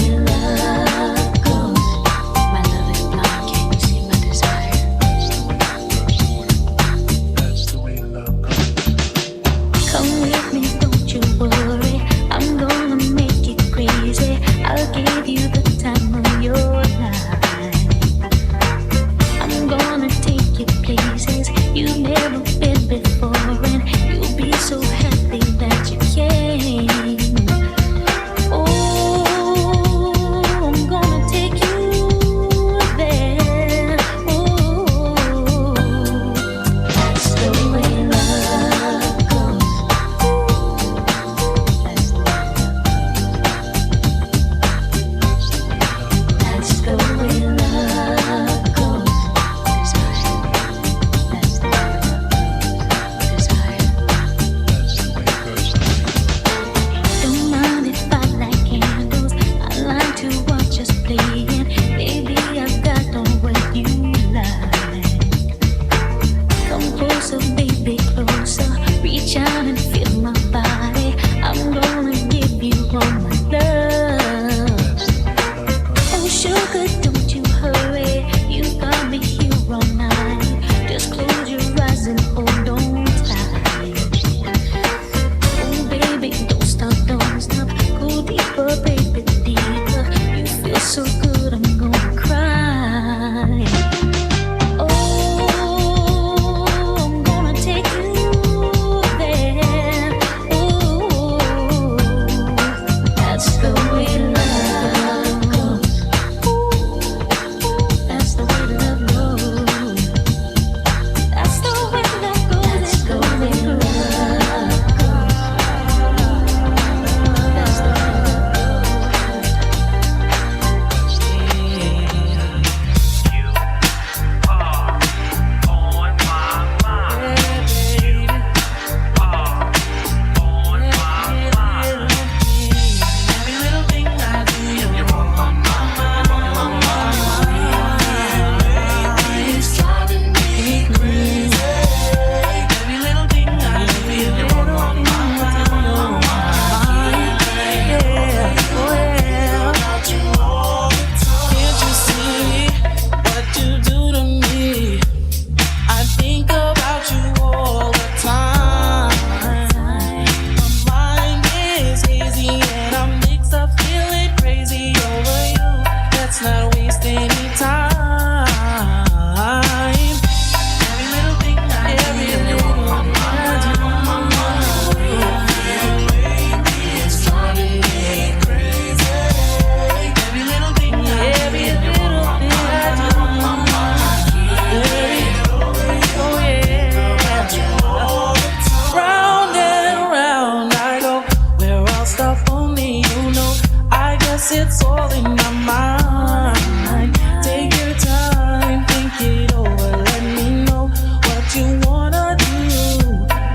'cause it's all in my mind. Take your time, think it over, let me know what you wanna do.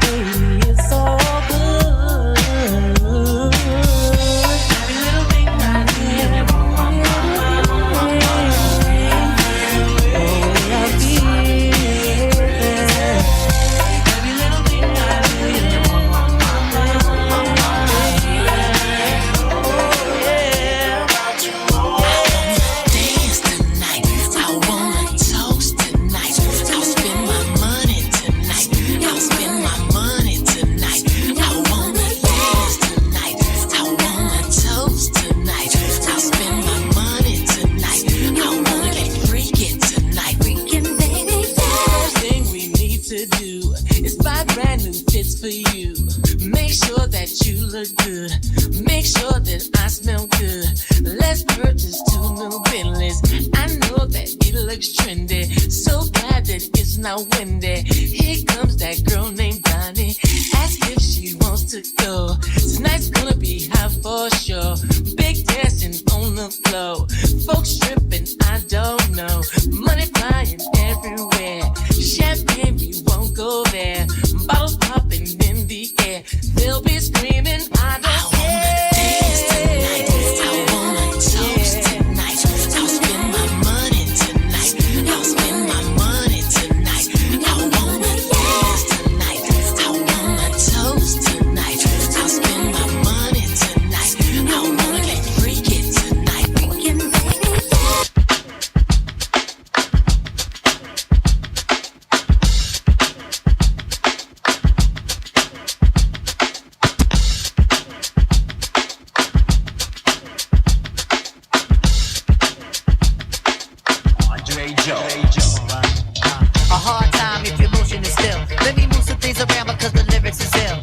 Baby, it's all good. Every little thing I do, for you. Make sure that you look good. Make sure that I smell good. Let's purchase 2 new Bentleys. I know that it looks trendy. So glad that it's not windy. Here comes that girl named Bonnie. Ask if she wants to go. Tonight's gonna be hot for sure. Big dancing on the floor. Folks stripping, I don't know. Money flying everywhere. Champagne, we won't go there. Bottles popping in the air. They'll be screaming, I don't care. Dance tonight. I wanna toast tonight. I'll spend my money tonight. I'll spend my money tonight. I wanna dance tonight. I wanna toast tonight. I'll spend my money tonight. I wanna get freaky tonight. Freaking baby. A hard time if your motion is still. Let me move some things around because the lyrics is ill.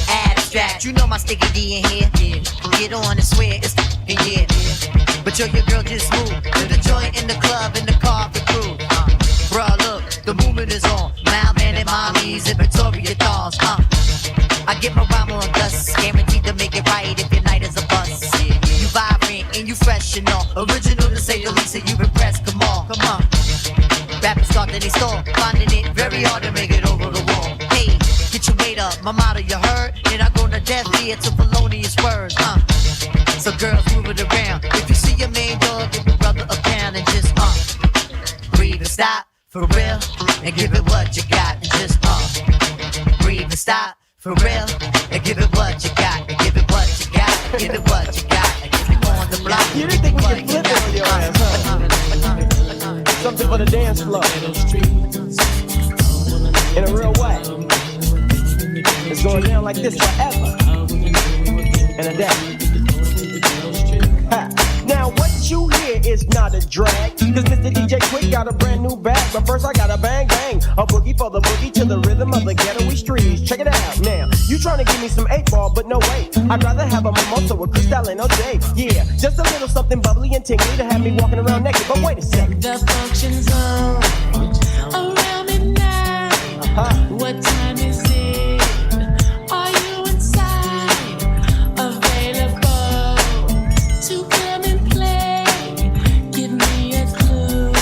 Abstract, you know my sticky D in here. Get on and swear it's in here. But yo, your girl just moved to the joint in the club in the car for crew. Bruh, look, the movement is on. Malman and mommies and Victoria dolls. I get my rhyme on dust, guaranteed to make it right if your night is a bust. You vibrant and you fresh and all. Original to say the least, so you impressed. Come on, come on. Rappers start in they store, finding it very hard to make it over the wall. Hey, get your weight up, my motto you heard. And I go to death here to felonious words, So girls move it around. If you see your main dog, give your brother a pound and just breathe and stop for real, and give it what you got and just breathe and stop for real, and give it what you got and give it what you got, give it what you got, and give it on the block. You didn't think we could flip it on your ass, huh? Something for the dance floor. In a real way. It's going down like this forever. And a day. Ha. Now what you hear is not a drag, cause Mr. DJ Quick got a brand new bag. But first I got a bang bang, a boogie for the boogie to the rhythm of the ghetto streets. Check it out now. You trying to give me some 8-ball, but no way. I'd rather have a mimosa with Cristal and OJ. Yeah, just a little something bubbly and tingly to have me walking around naked. But wait a second. The function's on around midnight. What time is it? Are you inside? Available to come and play? Give me a clue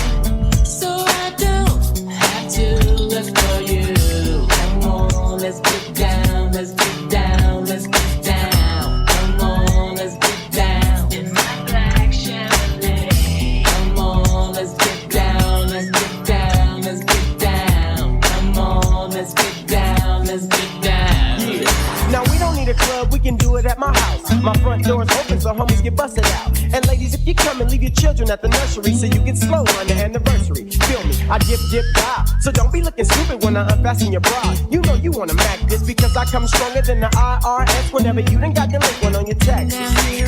so I don't have to look for you. Come on, let's get down, let's get down, let's get down. Come on, let's get down in my black Chevrolet. Come on, let's get down, let's get down, let's get down. Come on, let's get down, let's get down. Yeah. Now we don't need a club, we can do it at my house. My front door's open so homies get busted out. And ladies, if you come and leave your children at the nursery so you get slow on the anniversary. Feel me, I dip, dial. So don't be looking stupid when I unfasten your bra. You know you wanna Mac this because I come stronger than the IRS whenever you done got the link one on your text. Now here